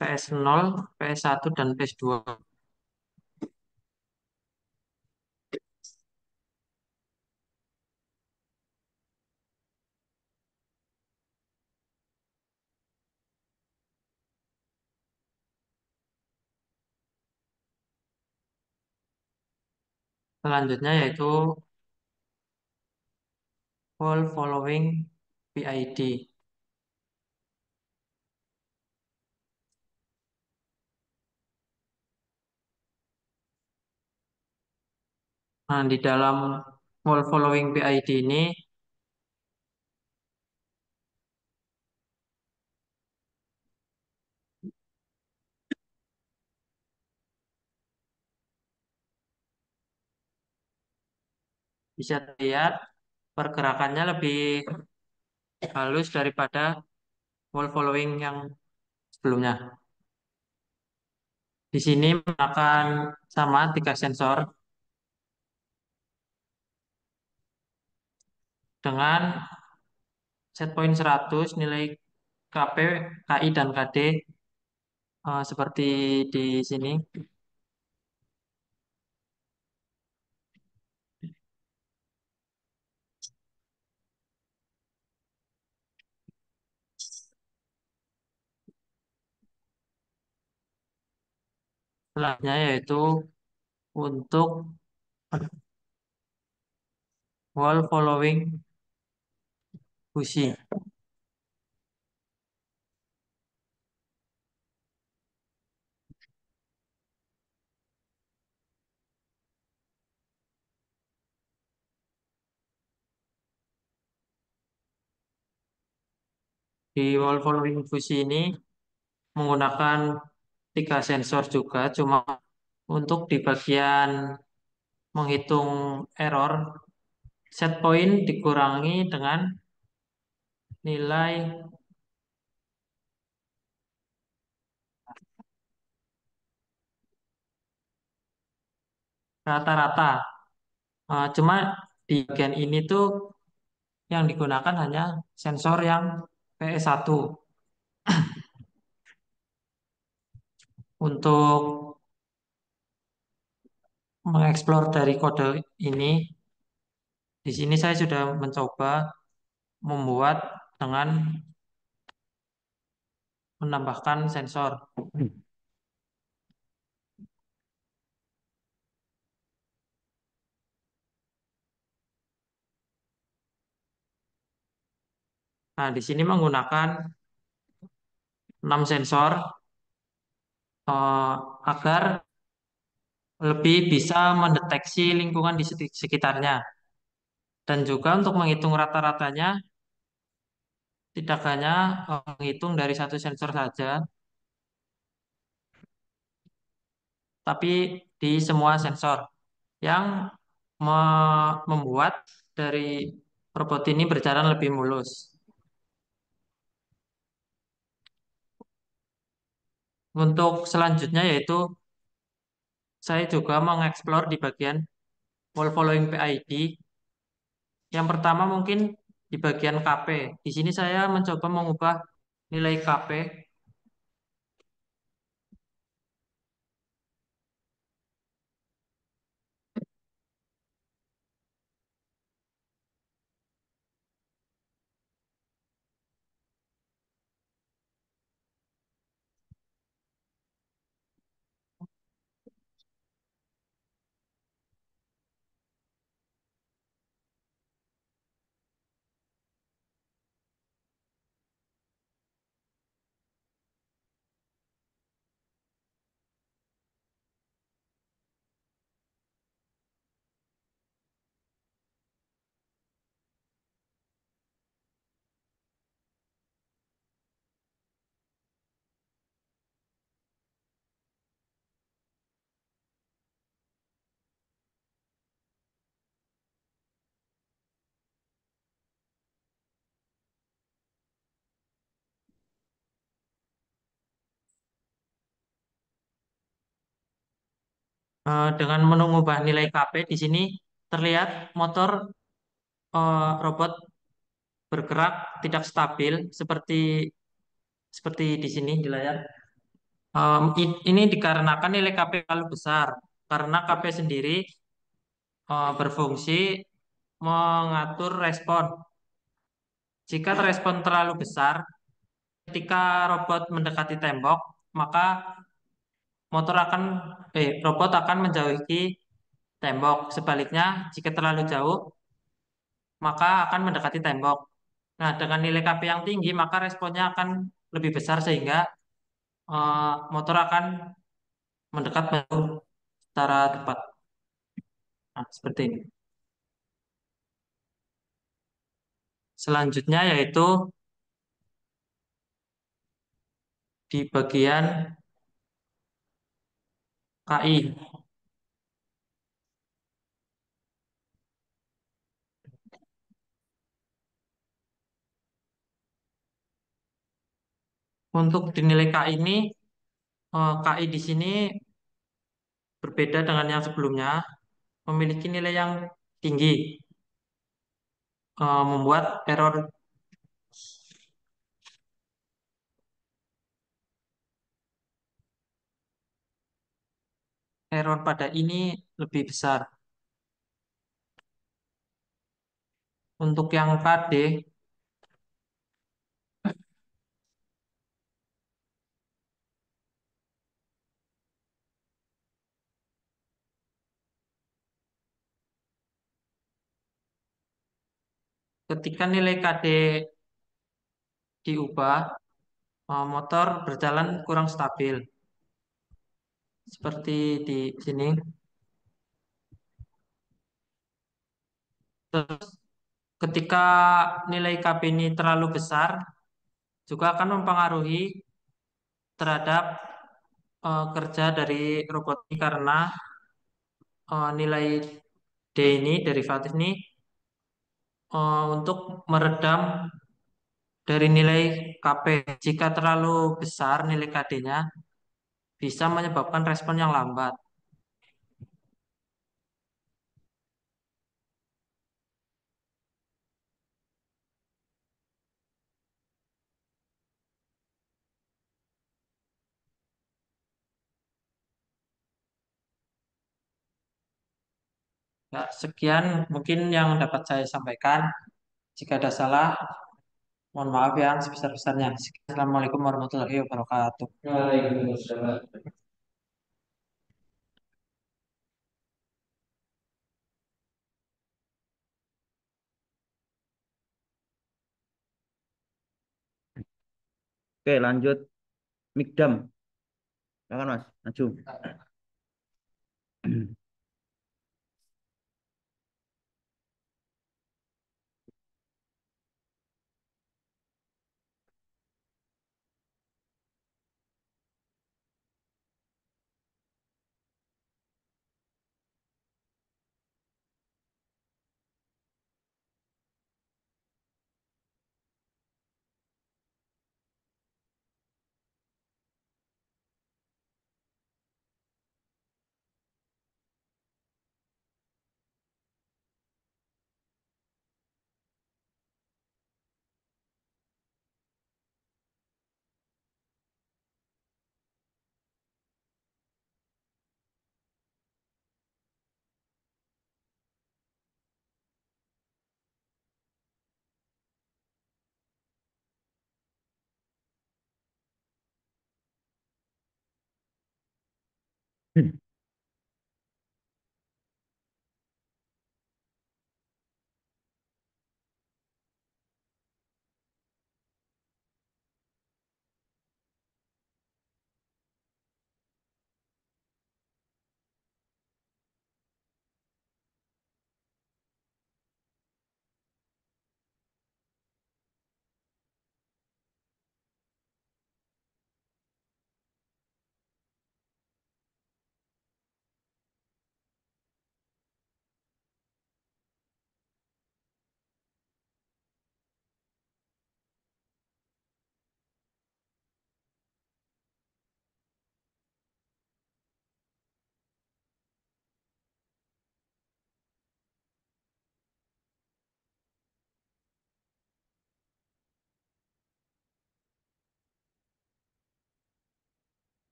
PS0, PS1, dan PS2. Selanjutnya yaitu wall following PID. Nah, di dalam wall following PID ini bisa terlihat pergerakannya lebih halus daripada wall following yang sebelumnya. Di sini menggunakan sama 3 sensor dengan set point 100, nilai KP, KI, dan KD seperti di sini. Selanjutnya yaitu untuk wall following busi. Di wall following busi ini menggunakan 3 sensor juga, cuma untuk di bagian menghitung error, set point dikurangi dengan nilai rata-rata. Cuma di bagian ini tuh yang digunakan hanya sensor yang PS1. Untuk mengeksplor dari kode ini, di sini saya sudah mencoba membuat dengan menambahkan sensor. Nah, di sini menggunakan 6 sensor agar lebih bisa mendeteksi lingkungan di sekitarnya. Dan juga untuk menghitung rata-ratanya, tidak hanya menghitung dari satu sensor saja, tapi di semua sensor yang membuat dari robot ini berjalan lebih mulus. Untuk selanjutnya yaitu saya juga mengeksplor di bagian wall following PID. Yang pertama mungkin di bagian KP. Di sini saya mencoba mengubah nilai KP. Dengan mengubah nilai KP di sini terlihat motor robot bergerak tidak stabil seperti seperti di sini di layar. Ini dikarenakan nilai KP terlalu besar karena KP sendiri berfungsi mengatur respon. Jika respon terlalu besar, ketika robot mendekati tembok, maka robot akan menjauhi tembok. Sebaliknya, jika terlalu jauh, maka akan mendekati tembok. Nah, dengan nilai KP yang tinggi, maka responnya akan lebih besar sehingga motor akan mendekat secara tepat. Nah, seperti ini. Selanjutnya yaitu di bagian KI. Untuk dinilai KI ini, KI di sini berbeda dengan yang sebelumnya, memiliki nilai yang tinggi, membuat error pada ini lebih besar. Untuk yang KD, ketika nilai KD diubah, motor berjalan kurang stabil. Seperti di sini. Terus ketika nilai KB ini terlalu besar, juga akan mempengaruhi terhadap kerja dari robot ini karena nilai D ini, derivatif ini, untuk meredam dari nilai KP. Jika terlalu besar nilai KD-nya, bisa menyebabkan respon yang lambat. Ya, sekian mungkin yang dapat saya sampaikan. Jika ada salah, mohon maaf ya sebesar-besarnya. Assalamualaikum warahmatullahi wabarakatuh. Waalaikumsalam. Oke, lanjut. Mikdam. Silakan Mas, maju.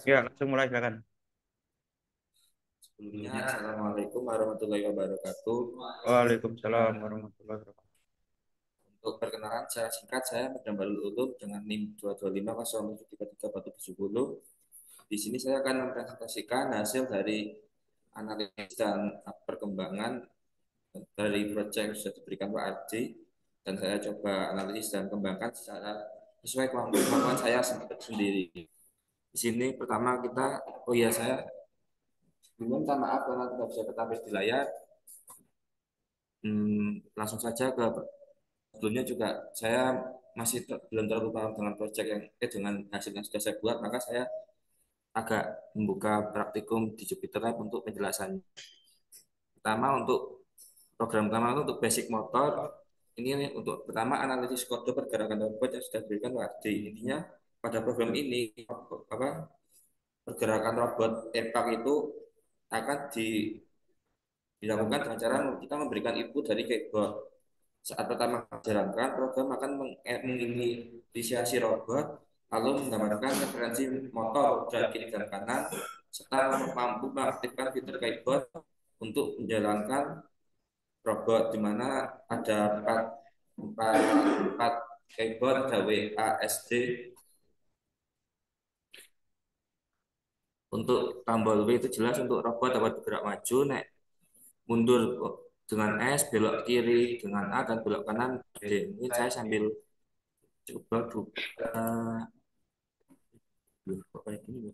Ya, langsung mulai silakan. Sebelumnya, Assalamualaikum warahmatullahi wabarakatuh. Waalaikumsalam warahmatullahi wabarakatuh. Untuk perkenalan secara singkat, saya Medam Balul Ulum dengan NIM 225073370. Di sini saya akan mempresentasikan hasil dari analisis dan perkembangan dari proyek yang sudah diberikan Pak Ardi, dan saya coba analisis dan kembangkan secara sesuai kemampuan saya sendiri. Di sini pertama kita, saya minta maaf karena tidak bisa tertampil di layar. Langsung saja ke sebelumnya juga saya masih belum terlalu paham dengan proyek yang dengan hasil yang sudah saya buat, maka saya agak membuka praktikum di Jupyter Lab untuk penjelasannya. Pertama untuk program pertama itu untuk basic motor. Ini untuk pertama analisis kode pergerakan robot yang sudah diberikan WASD. Intinya pada program ini apa pergerakan robot EPAC itu akan dilakukan dengan cara kita memberikan input dari keyboard. Saat pertama dijalankan, program akan menginisiasi robot, lalu menggambarkan referensi motor dan kiri dan kanan, serta mampu mengaktifkan fitur keyboard untuk menjalankan robot, di mana ada empat keyboard, ada W, A, S, D. Untuk tombol W itu jelas untuk robot dapat bergerak maju, naik, mundur dengan S, belok kiri dengan A, dan belok kanan D. Ini saya sambil coba buka. Kok kayak gini?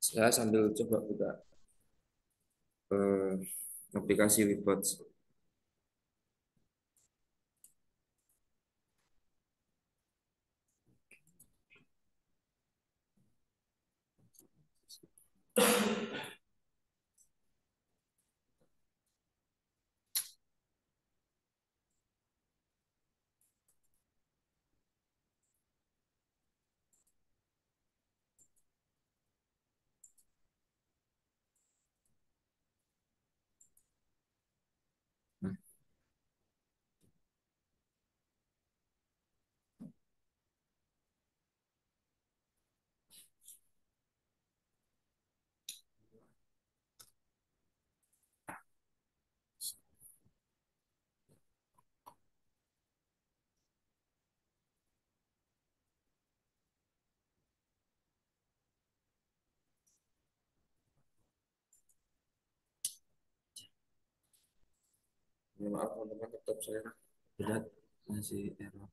Saya sambil coba buka aplikasi Weebox. Nah, maaf teman-teman, tetap saya berat masih error.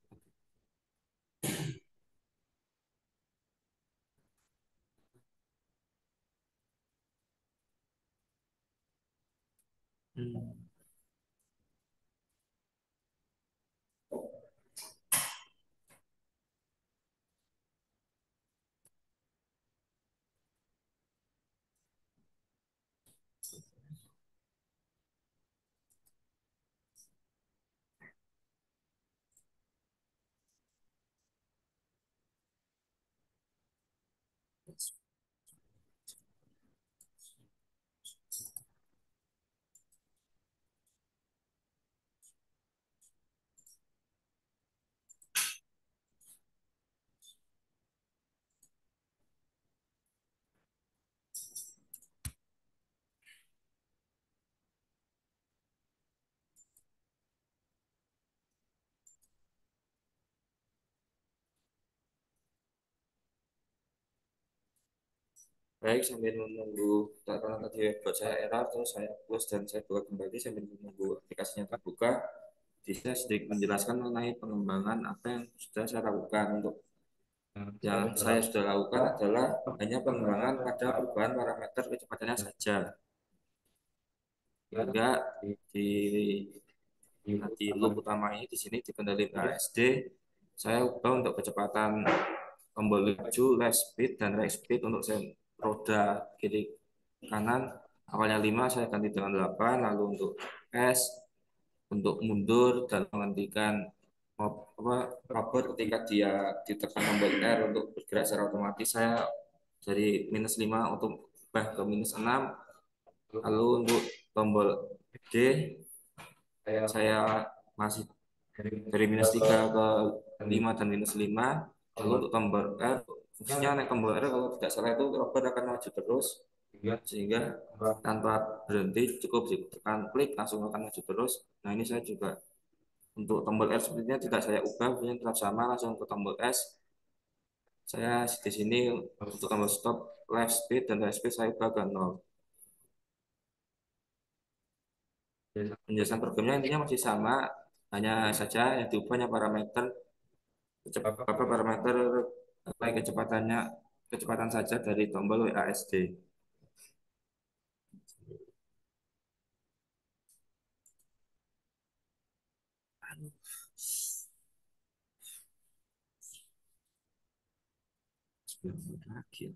Baik, sambil menunggu karena tadi website saya error, terus saya close dan saya buka kembali sambil menunggu aplikasinya terbuka. Saya sedikit menjelaskan mengenai pengembangan apa yang sudah saya lakukan. Untuk yang saya sudah lakukan adalah hanya pengembangan pada perubahan parameter kecepatannya saja. Hingga di loop utama ini di sini dikendalikan ASD, saya ubah untuk kecepatan tombol laju, left speed, dan right speed. Untuk saya roda kiri kanan awalnya 5, saya ganti dengan 8. Lalu untuk S untuk mundur dan menghentikan robot ketika dia ditekan tombol R untuk bergerak secara otomatis, saya dari -5 untuk ke -6. Lalu untuk tombol D saya masih dari -3 ke 5 dan -5. Lalu untuk tombol R, fungsinya naik tombol R kalau tidak salah itu robot akan maju terus, sehingga tanpa berhenti cukup ditekan klik langsung akan maju terus. Nah, ini saya juga untuk tombol R sebenarnya tidak saya ubah, punya tetap sama, langsung ke tombol S. Saya di sini untuk tombol stop, left speed, dan right speed saya ubah ke 0. Penjelasan programnya intinya masih sama, hanya saja yang diubah hanya parameter parameter kecepatannya kecepatan saja dari tombol WASD. Lagi.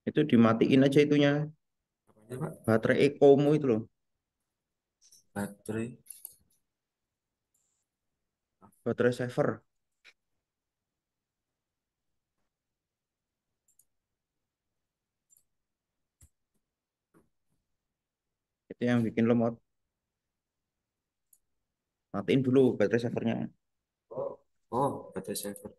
Itu dimatiin aja itunya. Apanya, Pak? Baterai Ecomu itu loh. Baterai. Baterai saver. Itu yang bikin lemot. Matiin dulu baterai savernya. Oh, baterai server.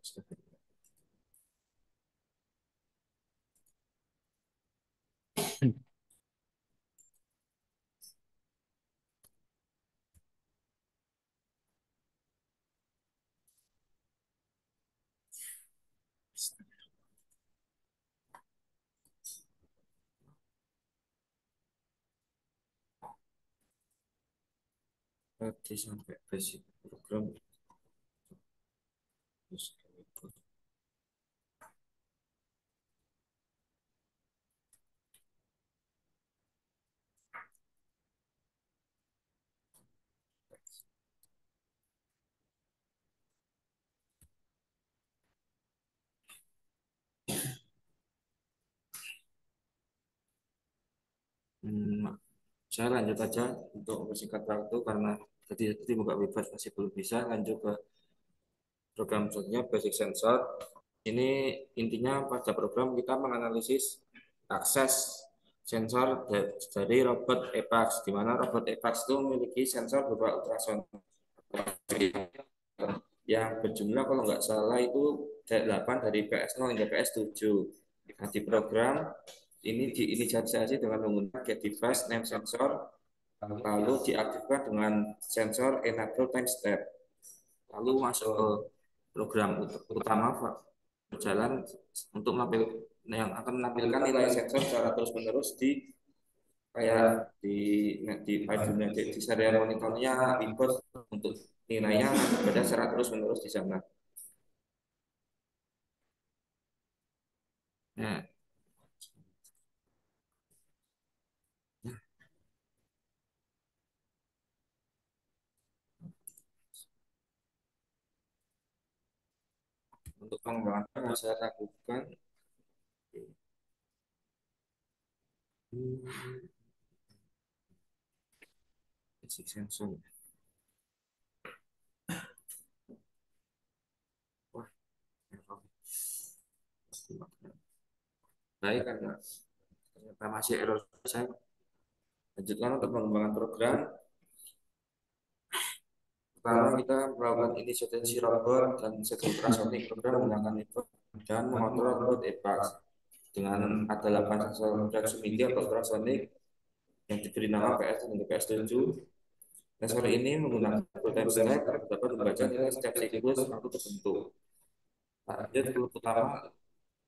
Tadi sampai basic program. Hmm, saya lanjut aja untuk mempersingkat waktu karena tadi buka bebas masih belum bisa. Lanjut ke program selanjutnya, basic sensor. Ini intinya pada program kita menganalisis akses sensor dari robot EPAX, di mana robot EPAX itu memiliki sensor berupa ultrasound yang berjumlah kalau nggak salah itu 8 dari PS0 hingga PS7. Nah, di program ini diinisialisasi dengan menggunakan get device name sensor, lalu diaktifkan dengan sensor enable time step, lalu masuk ke program utama berjalan untuk yang akan menampilkan nilai sensor secara terus menerus di kayak di padunya di serial monitornya input untuk nilainya berbeda secara terus menerus di sana. Nah, untuk pengembangan yang saya lakukan basic sensor. Wah, baik karena ternyata masih error. Saya lanjutkan untuk pengembangan program. Pertama kita melakukan inisialisasi robot dan set ultrasonic program menggunakan input dan mengontrol robot EPAX. dengan ada 8 sensor proximity atau ultrasonic yang diberi nama PS dan PS7. Sensor ini menggunakan time step dapat membaca nilai setiap siklus waktu tertentu. Lanjut, kelompok utama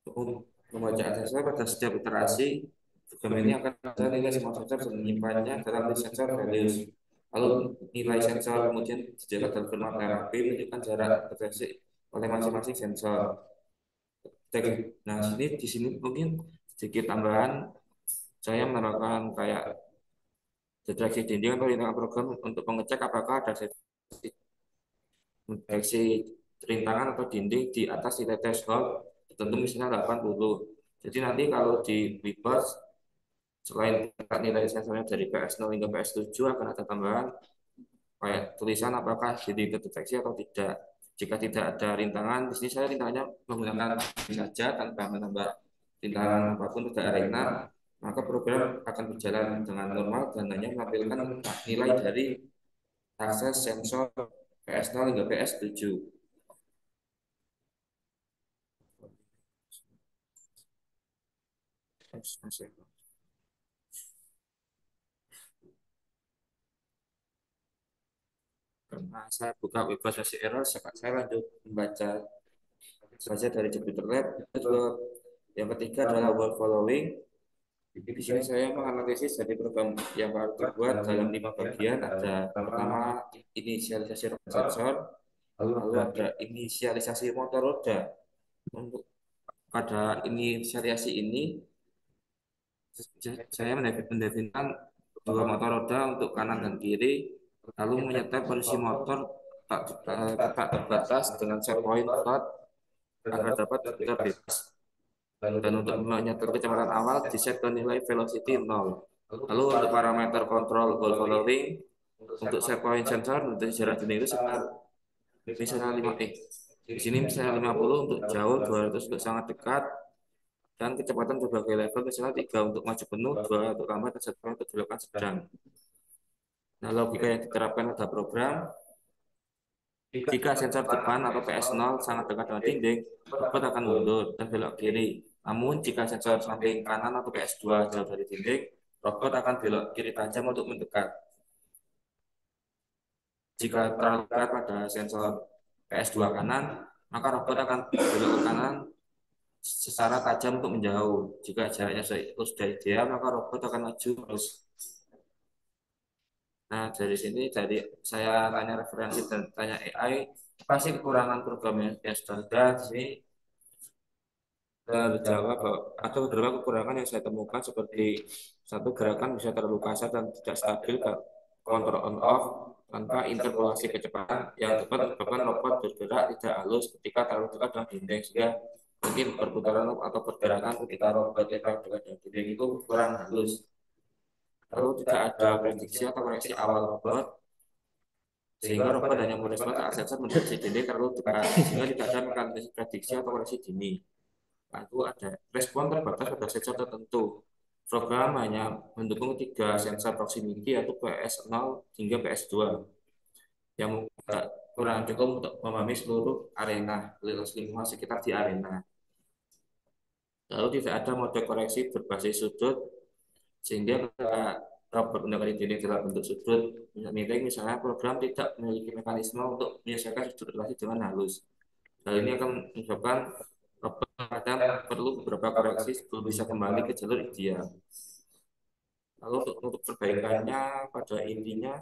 untuk pembacaan sensor pada setiap iterasi. Program ini akan membaca nilai semua sensor dan menyimpannya dalam list sensor values. Lalu nilai sensor kemudian dicetak dalam format TMP menunjukkan jarak deteksi oleh masing-masing sensor. Nah, di sini mungkin sedikit tambahan, saya menerapkan kayak deteksi dinding atau rintangan program untuk mengecek apakah ada deteksi rintangan atau dinding di atas nilai threshold tertentu, misalnya 80. Jadi nanti kalau di Weavers, selain nilai sensornya dari PS0 hingga PS7 akan ada tambahan kayak tulisan apakah dinding terdeteksi atau tidak. Jika tidak ada rintangan, di sini saya rintangannya menggunakan saja tanpa menambah rintangan apapun pada arena, maka program akan berjalan dengan normal dan hanya menampilkan nilai dari akses sensor PS0 hingga PS7. Karena saya buka bebas versi error, saya lanjut membaca saja dari Jupyter Lab. Yang ketiga adalah work following. Di sini saya menganalisis dari program yang baru terbuat dalam 5 bagian. Ada pertama inisialisasi sensor, lalu ada inisialisasi motor roda. Untuk pada inisialisasi ini saya mendefinisikan dua motor roda untuk kanan dan kiri, lalu menyetep posisi motor tak terbatas dengan set point start agar dapat berputar bebas. Dan untuk menyetor kecepatan awal diset ke nilai velocity 0. Lalu untuk parameter kontrol ball following, untuk set point sensor untuk jarak dinding itu sekitar misalnya 5 di sini misalnya 50 untuk jauh, 200 untuk sangat dekat, dan kecepatan berbagai level misalnya 3 untuk maju penuh, 2 untuk lambat, dan 1 untuk belokan sedang. Nah, logika yang diterapkan pada program, jika sensor depan atau PS0 sangat dekat dengan dinding, robot akan mundur dan belok kiri. Namun jika sensor samping kanan atau PS2 jauh dari dinding, robot akan belok kiri tajam untuk mendekat. Jika terlalu dekat pada sensor PS2 kanan, maka robot akan belok ke kanan secara tajam untuk menjauh. Jika jaraknya sudah ideal, maka robot akan maju terus. Nah, dari sini saya tanya referensi dan tanya AI, apa sih kekurangan programnya yang sudah ada di sini? Terjawab bahwa ada beberapa kekurangan yang saya temukan, seperti satu, gerakan bisa terlalu kasar dan tidak stabil, kontrol on off tanpa interpolasi kecepatan yang dapat menyebabkan robot bergerak tidak halus ketika terlalu dekat dengan dinding, sehingga mungkin perputaran atau pergerakan ketika robot terlalu dekat dengan dinding itu kurang halus. Lalu tidak ada prediksi atau koreksi awal robot, sehingga robot hanya merespon saat sensor mendeteksi dinding terlalu dekat, sehingga tidak ada mekanisme prediksi atau koreksi dini. Lalu ada respon terbatas pada sensor tertentu. Program hanya mendukung 3 sensor proximity, yaitu PS0 hingga PS2, yang kurang cukup untuk memahami seluruh arena, lingkungan sekitar di arena. Lalu tidak ada mode koreksi berbasis sudut, sehingga robot mendapati dinding dalam bentuk sudut misalnya program tidak memiliki mekanisme untuk menyelesaikan sudut relasi dengan halus. Hal ini akan menyebabkan robot kadang perlu beberapa koreksi sebelum bisa kembali ke jalur ideal. Lalu untuk perbaikannya, pada intinya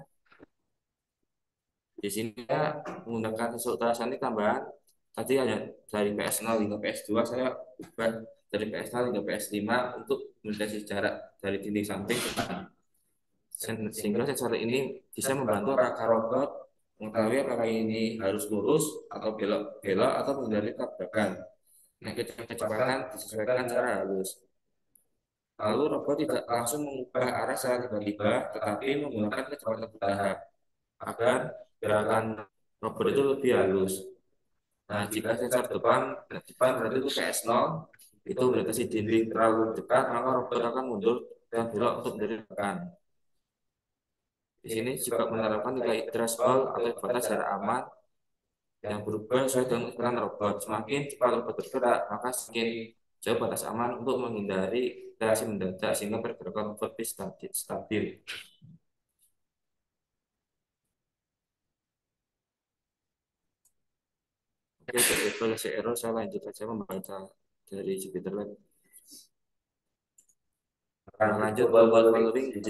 di sini saya menggunakan sensor ultrasonic tambahan. Tadi hanya dari PS0 hingga PS2, saya ubah dari PS0 hingga PS5 untuk mendeteksi jarak dari dinding samping ke kanan. Sehingga sensor ini bisa membantu apakah robot mengetahui apakah ini harus lurus atau belok atau menghindari tabrakan. Nah, kecepatan disesuaikan secara halus. Lalu robot tidak langsung mengubah arah secara tiba-tiba, tetapi menggunakan kecepatan bertahap agar gerakan robot itu lebih halus. Nah, jika sensor depan berarti itu PS0, itu mendeteksi dinding terlalu dekat, maka robot akan mundur dan belok untuk mendetekan. Di sini juga menerapkan nilai threshold atau batas jarak aman yang berubah sesuai dengan ukuran robot. Semakin cepat robot bergerak, maka semakin jauh batas aman untuk menghindari reaksi mendadak sehingga pergerakan robot bisa stabil. Oke, daripada error, saya lanjut saja membaca dari Jupyter Lab. Nah, lanjut ke following D.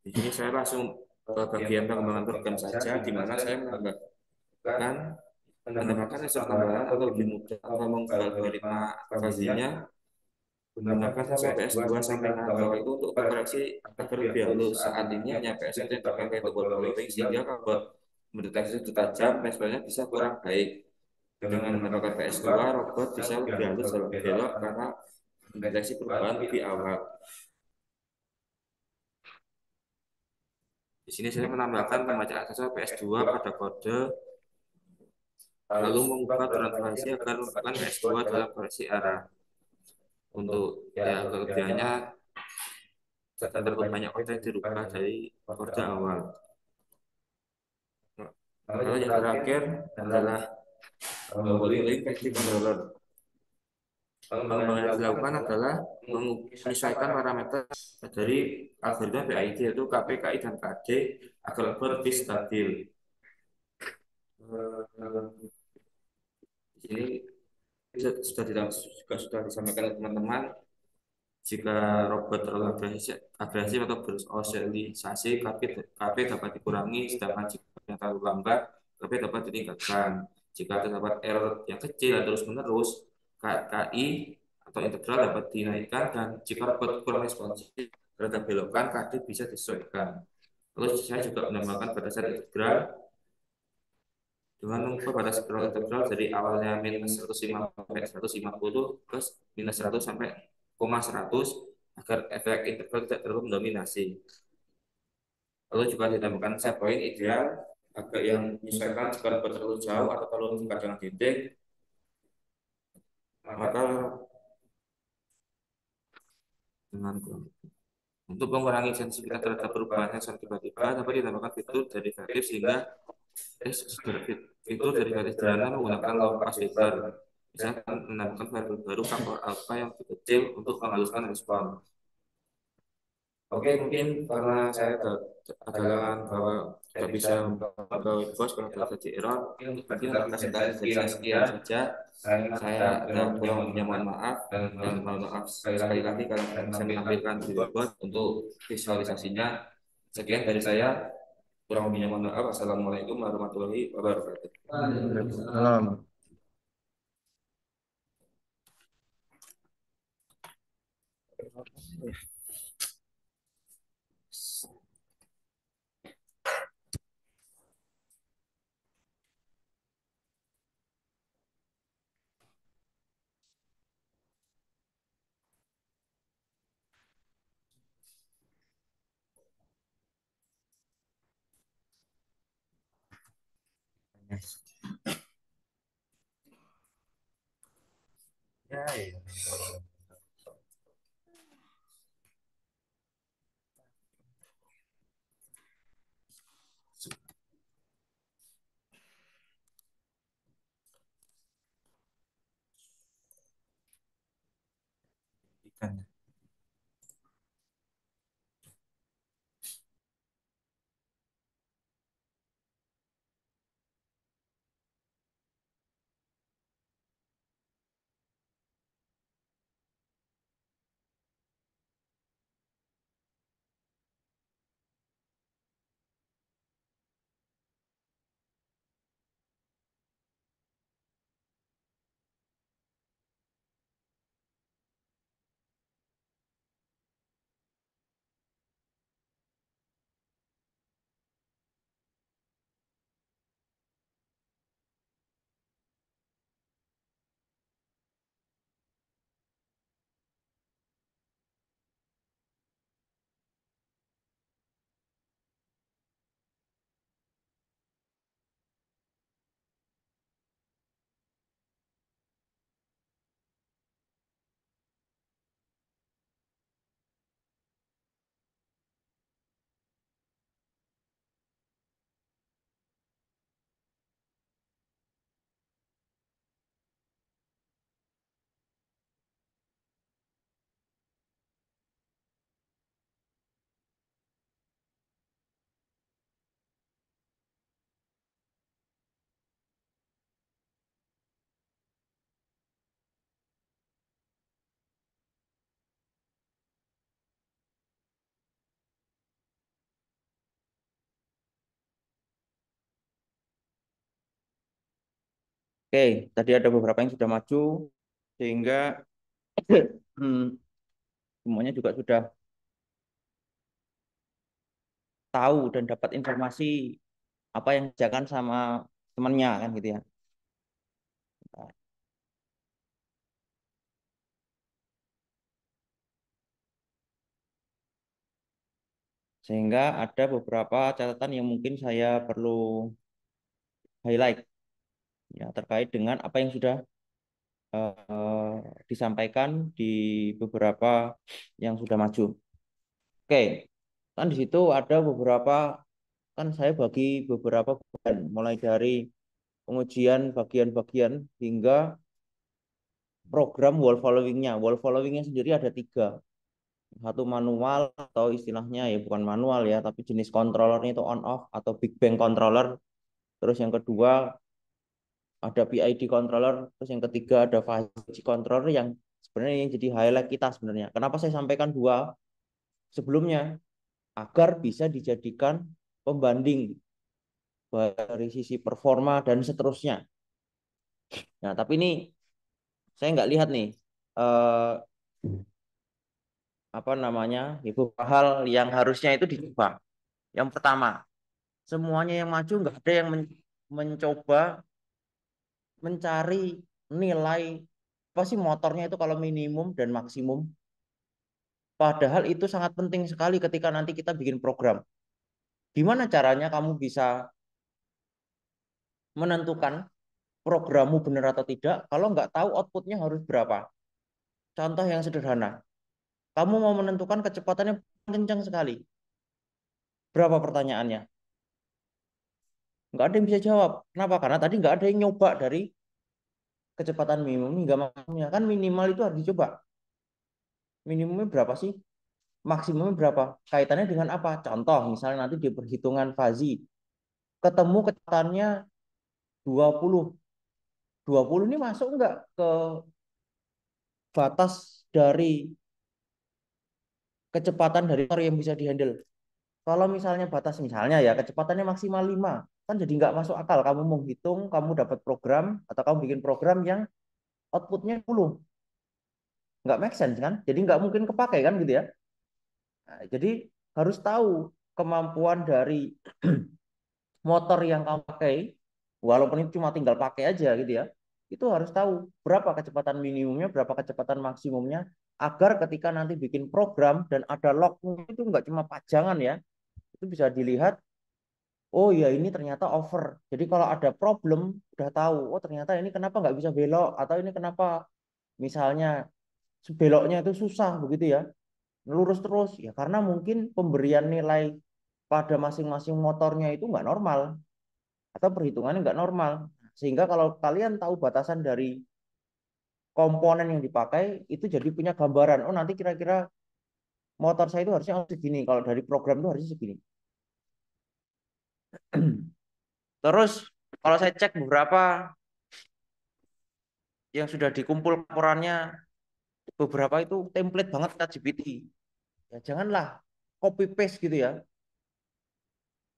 Di sini saya langsung ke bagian pengembangan program saja, di mana saya menambahkan unsur tambahan atau lebih mudah atau mengubah algoritma fuzzy-nya menggunakan sensor PS2 sampai nakal itu untuk koreksi agar lebih halus. Saat ini hanya PS1 yang dipakai tombol following sehingga kalau mendeteksi sudut tajam, responnya bisa kurang baik. Dengan menggunakan PS2, robot bisa lebih halus dalam belok karena mendeteksi perubahan lebih awal. Di sini saya menambahkan pembacaan sensor PS2 pada kode, lalu mengubah aturan fuzzy agar melakukan PS2 dalam koreksi arah. Untuk ya kelebihannya tidak terlalu banyak kode yang dirubah dari kode awal. Lalu yang terakhir adalah link versi controller. Pengembangan yang dilakukan adalah menyesuaikan parameter dari algoritma PID yaitu KP, KI, dan KD agar lebih stabil. Di sini sudah disampaikan oleh teman-teman, jika robot terlalu agresif atau bersosialisasi, KP dapat dikurangi, sedangkan jika terlalu lambat, KP dapat ditingkatkan. Jika terdapat error yang kecil dan terus-menerus, KI atau integral dapat dinaikkan, dan jika robot kurang responsif terhadap belokan, KD bisa disesuaikan. Lalu saya juga menambahkan batasan integral dengan mengubah batas integral dari awalnya minus 150 sampai 150 ke minus 100 sampai koma 100 agar efek integral tidak terlalu mendominasi. Lalu juga ditambahkan set point ideal agar yang menyesuaikan jika terlalu jauh atau terlalu dekat dengan dinding, maka dengan untuk mengurangi sensitivitas terhadap perubahan sensor tiba-tiba dapat ditambahkan fitur derivatif sehingga fitur derivatif sederhana menggunakan low pass filter. Misalkan menambahkan variabel baru faktor alpha yang lebih kecil untuk menghaluskan respon. Oke, mungkin karena saya adalah bahwa tidak bisa ke bos kalau terjadi error, mungkin untuk presentasi dari saya sekian saja. Saya ada kurang lebihnya mohon maaf, dan mohon maaf sekali lagi kalau saya menampilkan di bot untuk visualisasinya. Sekian dari saya, kurang lebihnya mohon maaf. Assalamualaikum warahmatullahi wabarakatuh. Salam. Ya, ya. Ikan. Oke, tadi ada beberapa yang sudah maju sehingga hmm, semuanya juga sudah tahu dan dapat informasi apa yang dikerjakan sama temannya kan gitu ya. Sehingga ada beberapa catatan yang mungkin saya perlu highlight ya terkait dengan apa yang sudah eh, disampaikan di beberapa yang sudah maju. Oke, kan di situ ada beberapa, kan saya bagi beberapa bagian, mulai dari pengujian bagian-bagian hingga program wall followingnya. Wall followingnya sendiri ada tiga. Satu manual atau istilahnya ya bukan manual ya, tapi jenis controllernya itu on off atau big bang controller. Terus yang kedua ada PID controller. Terus yang ketiga ada fuzzy controller yang sebenarnya yang jadi highlight kita sebenarnya. Kenapa saya sampaikan dua sebelumnya? Agar bisa dijadikan pembanding dari sisi performa dan seterusnya. Nah, tapi ini saya nggak lihat nih eh, apa namanya itu hal yang harusnya itu dicoba. Yang pertama, semuanya yang maju nggak ada yang mencoba mencari nilai apa sih motornya itu kalau minimum dan maksimum. Padahal itu sangat penting sekali ketika nanti kita bikin program. Gimana caranya kamu bisa menentukan programmu benar atau tidak kalau nggak tahu outputnya harus berapa? Contoh yang sederhana, kamu mau menentukan kecepatannya kencang sekali. Berapa pertanyaannya? Nggak ada yang bisa jawab. Kenapa? Karena tadi nggak ada yang nyoba dari kecepatan minimum hingga maksimumnya. Kan minimal itu harus dicoba. Minimumnya berapa sih? Maksimumnya berapa? Kaitannya dengan apa? Contoh, misalnya nanti di perhitungan fazi. Ketemu kecepatannya 20. 20 ini masuk nggak ke batas dari kecepatan dari motor yang bisa dihandle? Kalau misalnya batas misalnya ya kecepatannya maksimal 5, kan jadi nggak masuk akal. Kamu mau hitung, kamu dapat program atau kamu bikin program yang outputnya 10. Nggak make sense kan? Jadi nggak mungkin kepakai kan gitu ya. Nah, jadi harus tahu kemampuan dari motor yang kamu pakai, walaupun itu cuma tinggal pakai aja gitu ya. Itu harus tahu berapa kecepatan minimumnya, berapa kecepatan maksimumnya, agar ketika nanti bikin program dan ada lognya itu nggak cuma pajangan ya, itu bisa dilihat. Oh ya ini ternyata over. Jadi kalau ada problem udah tahu. Oh ternyata ini kenapa nggak bisa belok atau ini kenapa misalnya beloknya itu susah begitu ya. Lurus terus ya karena mungkin pemberian nilai pada masing-masing motornya itu nggak normal atau perhitungannya nggak normal. Sehingga kalau kalian tahu batasan dari komponen yang dipakai itu jadi punya gambaran. Oh nanti kira-kira motor saya itu harusnya segini. Kalau dari program itu harusnya segini. Terus kalau saya cek beberapa yang sudah dikumpul laporannya, beberapa itu template banget ChatGPT. Ya janganlah copy paste gitu ya.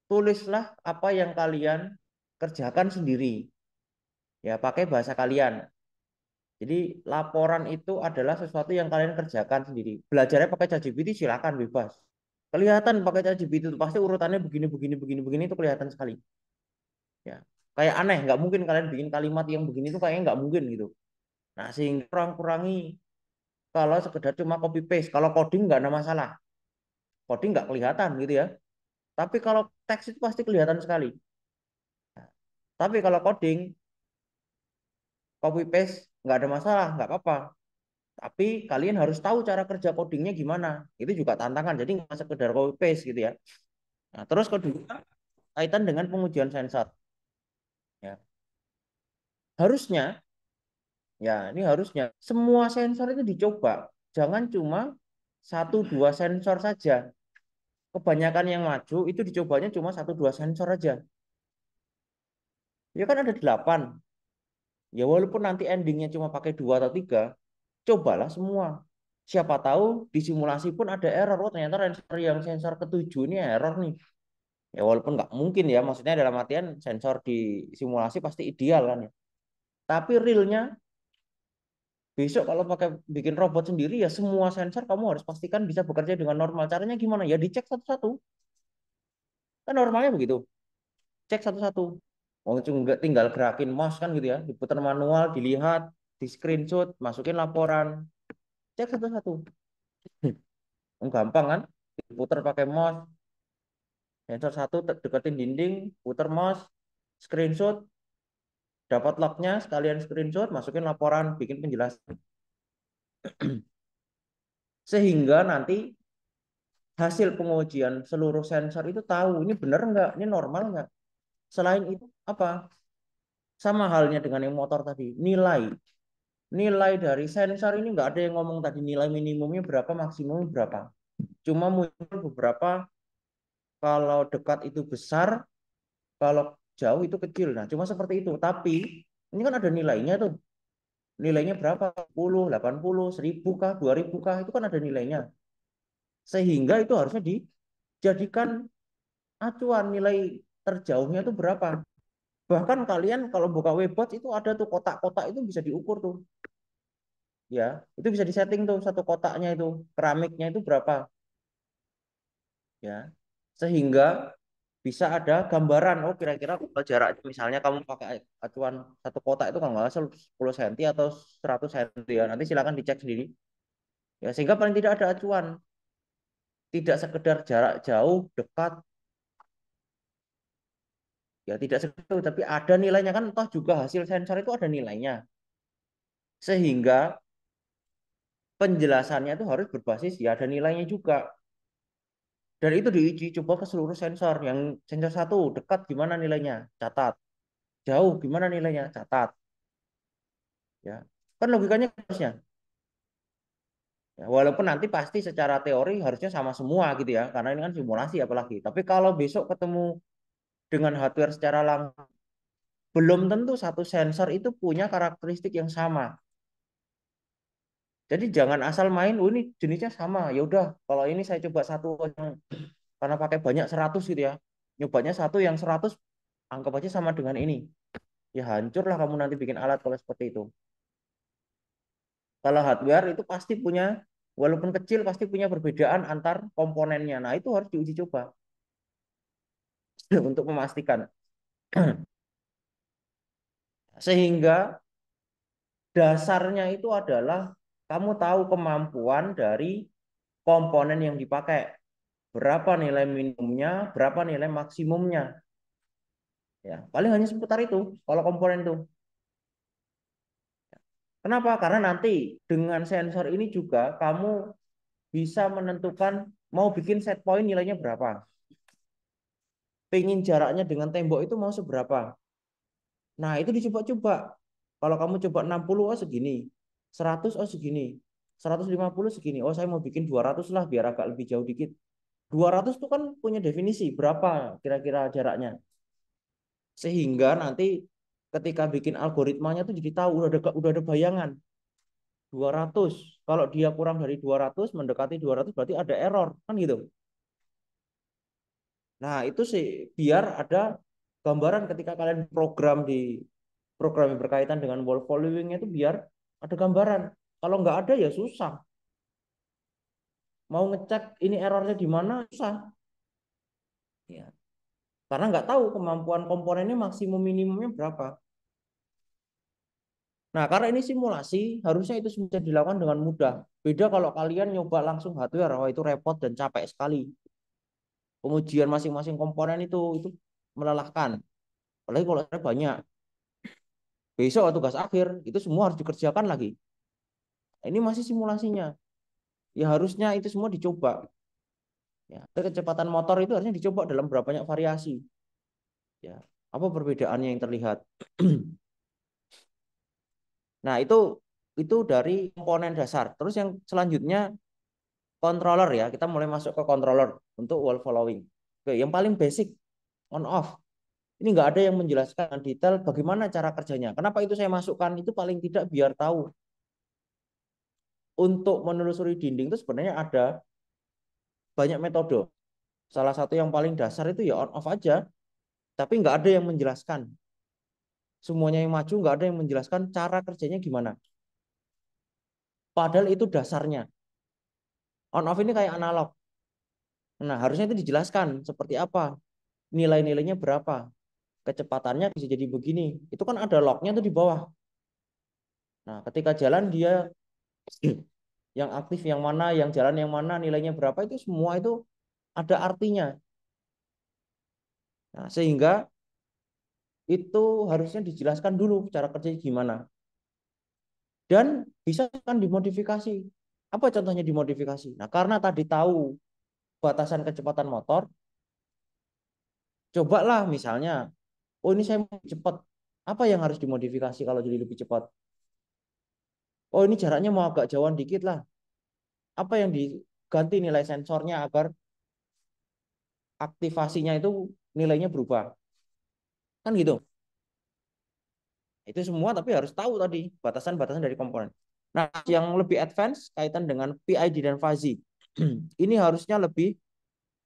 Tulislah apa yang kalian kerjakan sendiri. Ya pakai bahasa kalian. Jadi laporan itu adalah sesuatu yang kalian kerjakan sendiri. Belajarnya pakai ChatGPT silakan bebas. Kelihatan pakai ChatGPT itu pasti urutannya begini begini begini begini itu kelihatan sekali. Ya. Kayak aneh, nggak mungkin kalian bikin kalimat yang begini itu kayaknya nggak mungkin gitu. Nah, sehingga kurang-kurangi kalau sekedar cuma copy paste. Kalau coding nggak ada masalah. Coding nggak kelihatan gitu ya. Tapi kalau teks itu pasti kelihatan sekali. Nah, tapi kalau coding, copy paste nggak ada masalah, nggak apa-apa. Tapi kalian harus tahu cara kerja codingnya gimana. Itu juga tantangan. Jadi nggak sekedar copy paste gitu ya. Nah, terus kedua kaitan dengan pengujian sensor. Ya, harusnya, ya ini harusnya semua sensor itu dicoba. Jangan cuma satu dua sensor saja. Kebanyakan yang maju itu dicobanya cuma satu dua sensor aja. Ya kan ada 8. Ya walaupun nanti endingnya cuma pakai 2 atau 3, cobalah semua. Siapa tahu di simulasi pun ada error. Oh ternyata sensor yang sensor ketujuh ini error nih. Ya walaupun nggak mungkin ya, maksudnya dalam artian sensor di simulasi pasti ideal kan ya. Tapi realnya besok kalau pakai bikin robot sendiri ya semua sensor kamu harus pastikan bisa bekerja dengan normal. Caranya gimana? Ya dicek satu-satu. Kan normalnya begitu. Cek satu-satu. Oh, itu nggak tinggal gerakin mouse kan gitu ya, diputar manual, dilihat, di screenshot, masukin laporan, cek satu-satu. Gampang kan? Diputar pakai mouse, sensor satu deketin dinding, putar mouse, screenshot, dapat lognya, sekalian screenshot, masukin laporan, bikin penjelasan. Sehingga nanti hasil pengujian seluruh sensor itu tahu ini benar nggak, ini normal nggak. Selain itu apa? Sama halnya dengan yang motor tadi, nilai dari sensor ini nggak ada yang ngomong tadi nilai minimumnya berapa, maksimumnya berapa. Cuma muncul beberapa, kalau dekat itu besar, kalau jauh itu kecil. Nah, cuma seperti itu. Tapi ini kan ada nilainya tuh. Nilainya berapa? 10, 80, 1000 kah, 2000 kah? Itu kan ada nilainya. Sehingga itu harusnya dijadikan acuan nilai terjauhnya itu berapa. Bahkan kalian kalau buka Webbox itu ada tuh kotak-kotak itu bisa diukur tuh. Ya, itu bisa disetting tuh satu kotaknya itu, keramiknya itu berapa. Ya. Sehingga bisa ada gambaran, oh kira-kira jarak misalnya kamu pakai acuan satu kotak itu kalau nggak salah 10 cm atau 100 cm ya, nanti silakan dicek sendiri ya, sehingga paling tidak ada acuan, tidak sekedar jarak jauh dekat ya, tidak sekedar tapi ada nilainya kan, toh juga hasil sensor itu ada nilainya, sehingga penjelasannya itu harus berbasis ya ada nilainya juga, dan itu diuji coba ke seluruh sensor. Yang sensor satu dekat gimana nilainya, catat, jauh gimana nilainya, catat. Ya, kan logikanya harusnya. Ya, walaupun nanti pasti secara teori harusnya sama semua gitu ya, karena ini kan simulasi apalagi. Tapi kalau besok ketemu dengan hardware secara langsung, belum tentu satu sensor itu punya karakteristik yang sama. Jadi jangan asal main, oh ini jenisnya sama. Ya udah, kalau ini saya coba satu yang karena pakai banyak 100 gitu ya. Nyobanya satu yang 100 anggap aja sama dengan ini. Ya hancurlah kamu nanti bikin alat kalau seperti itu. Kalau hardware itu pasti punya, walaupun kecil pasti punya perbedaan antar komponennya. Nah, itu harus diuji coba untuk memastikan. Sehingga dasarnya itu adalah kamu tahu kemampuan dari komponen yang dipakai. Berapa nilai minimumnya, berapa nilai maksimumnya. Ya, paling hanya seputar itu kalau komponen itu. Kenapa? Karena nanti dengan sensor ini juga kamu bisa menentukan mau bikin set point nilainya berapa. Pengen jaraknya dengan tembok itu mau seberapa. Nah, itu dicoba-coba. Kalau kamu coba 60, oh segini. 100, oh segini. 150 segini. Oh, saya mau bikin 200 lah biar agak lebih jauh dikit. 200 itu kan punya definisi berapa kira-kira jaraknya. Sehingga nanti ketika bikin algoritmanya tuh jadi tahu udah ada bayangan. 200. Kalau dia kurang dari 200 mendekati 200 berarti ada error, kan gitu. Nah, itu sih biar ada gambaran ketika kalian program yang berkaitan dengan wall following itu biar ada gambaran. Kalau nggak ada ya susah. Mau ngecek ini errornya di mana susah. Ya. Karena nggak tahu kemampuan komponennya maksimum minimumnya berapa. Nah, karena ini simulasi, harusnya itu bisa dilakukan dengan mudah. Beda kalau kalian nyoba langsung hardware, wah itu repot dan capek sekali. Pengujian masing-masing komponen itu melelahkan. Apalagi kalau ada banyak. Besok tugas akhir, itu semua harus dikerjakan lagi. Ini masih simulasinya. Ya harusnya itu semua dicoba. Ya, kecepatan motor itu harusnya dicoba dalam berapa banyak variasi. Ya, apa perbedaannya yang terlihat? Nah, itu dari komponen dasar. Terus yang selanjutnya controller ya. Kita mulai masuk ke controller untuk wall following. Oke, yang paling basic on off. Ini nggak ada yang menjelaskan detail bagaimana cara kerjanya. Kenapa itu saya masukkan? Itu paling tidak biar tahu. Untuk menelusuri dinding itu sebenarnya ada banyak metode. Salah satu yang paling dasar itu ya on off aja. Tapi nggak ada yang menjelaskan. Semuanya yang maju, nggak ada yang menjelaskan cara kerjanya gimana. Padahal itu dasarnya. On off ini kayak analog. Nah, harusnya itu dijelaskan seperti apa, nilai-nilainya berapa, kecepatannya bisa jadi begini. Itu kan ada lognya tuh di bawah. Nah, ketika jalan dia yang aktif yang mana, yang jalan yang mana, nilainya berapa, itu semua itu ada artinya. Nah, sehingga itu harusnya dijelaskan dulu cara kerjanya gimana. Dan bisa kan dimodifikasi. Apa contohnya dimodifikasi? Nah, karena tadi tahu batasan kecepatan motor, cobalah misalnya, oh ini saya mau cepat. Apa yang harus dimodifikasi kalau jadi lebih cepat? Oh ini jaraknya mau agak jauhan dikit lah. Apa yang diganti nilai sensornya agar aktivasinya itu nilainya berubah? Kan gitu. Itu semua tapi harus tahu tadi batasan-batasan dari komponen. Nah, yang lebih advance kaitan dengan PID dan fuzzy. Ini harusnya lebih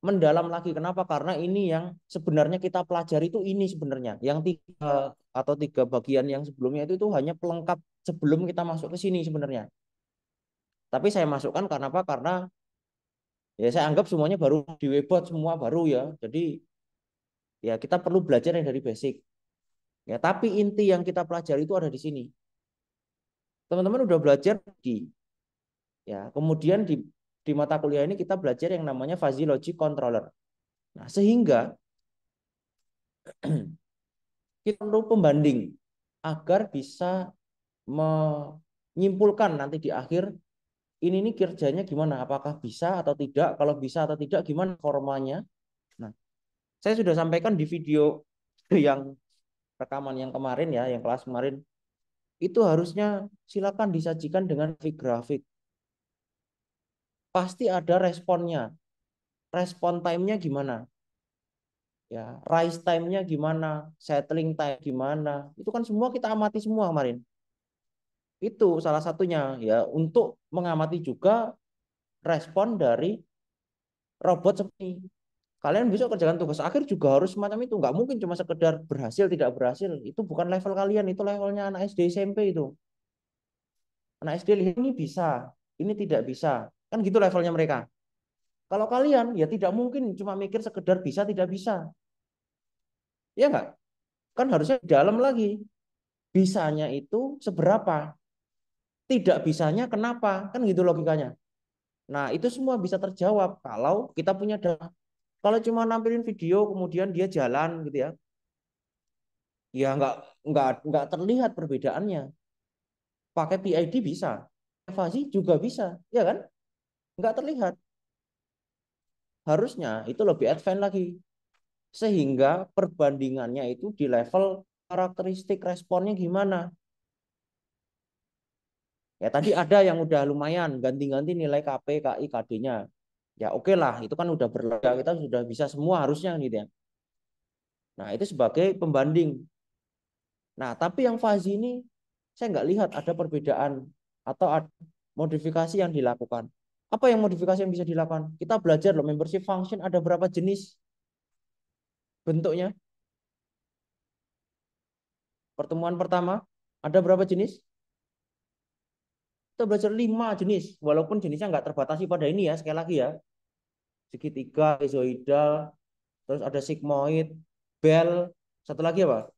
mendalam lagi. Kenapa? Karena ini yang sebenarnya kita pelajari itu ini sebenarnya. Yang tiga bagian yang sebelumnya itu hanya pelengkap sebelum kita masuk ke sini sebenarnya. Tapi saya masukkan karena apa? Karena ya saya anggap semuanya baru di Webot semua baru ya. Jadi ya kita perlu belajar yang dari basic. Ya, tapi inti yang kita pelajari itu ada di sini. Teman-teman udah belajar di ya, kemudian di mata kuliah ini kita belajar yang namanya fuzzy logic controller. Nah, sehingga kita perlu pembanding agar bisa menyimpulkan nanti di akhir ini nih kerjanya gimana, apakah bisa atau tidak, kalau bisa atau tidak gimana formanya. Nah, saya sudah sampaikan di video yang rekaman yang kemarin ya, yang kelas kemarin, itu harusnya silakan disajikan dengan grafik. Pasti ada responnya. Respon time-nya gimana? Ya, rise time-nya gimana? Settling time gimana? Itu kan semua kita amati semua kemarin. Itu salah satunya ya untuk mengamati juga respon dari robot seperti ini. Kalian besok kerjakan tugas akhir juga harus semacam itu. Nggak mungkin cuma sekedar berhasil tidak berhasil. Itu bukan level kalian, itu levelnya anak SD SMP itu. Anak SD lihat ini bisa, ini tidak bisa. Kan gitu levelnya mereka. Kalau kalian ya tidak mungkin cuma mikir sekedar bisa tidak bisa. Ya enggak? Kan harusnya dalam lagi. Bisanya itu seberapa? Tidak bisanya kenapa? Kan gitu logikanya. Nah, itu semua bisa terjawab kalau kita punya data. Kalau cuma nampilin video kemudian dia jalan gitu ya. Ya enggak terlihat perbedaannya. Pakai PID bisa. Evasi juga bisa, ya kan? Enggak terlihat. Harusnya itu lebih advance lagi. Sehingga perbandingannya itu di level karakteristik responnya gimana. Ya tadi ada yang udah lumayan ganti-ganti nilai KP, KI, KD-nya. Ya oke lah, itu kan udah berlaga, kita sudah bisa semua harusnya gitu ya. Nah itu sebagai pembanding. Nah tapi yang fuzzy ini saya nggak lihat ada perbedaan atau ada modifikasi yang dilakukan. Apa yang modifikasi yang bisa dilakukan? Kita belajar loh membership function ada berapa jenis bentuknya. Pertemuan pertama ada berapa jenis? Kita belajar 5 jenis, walaupun jenisnya nggak terbatasi pada ini ya, sekali lagi ya. Segitiga, ezoidal, terus ada sigmoid, bell, satu lagi apa?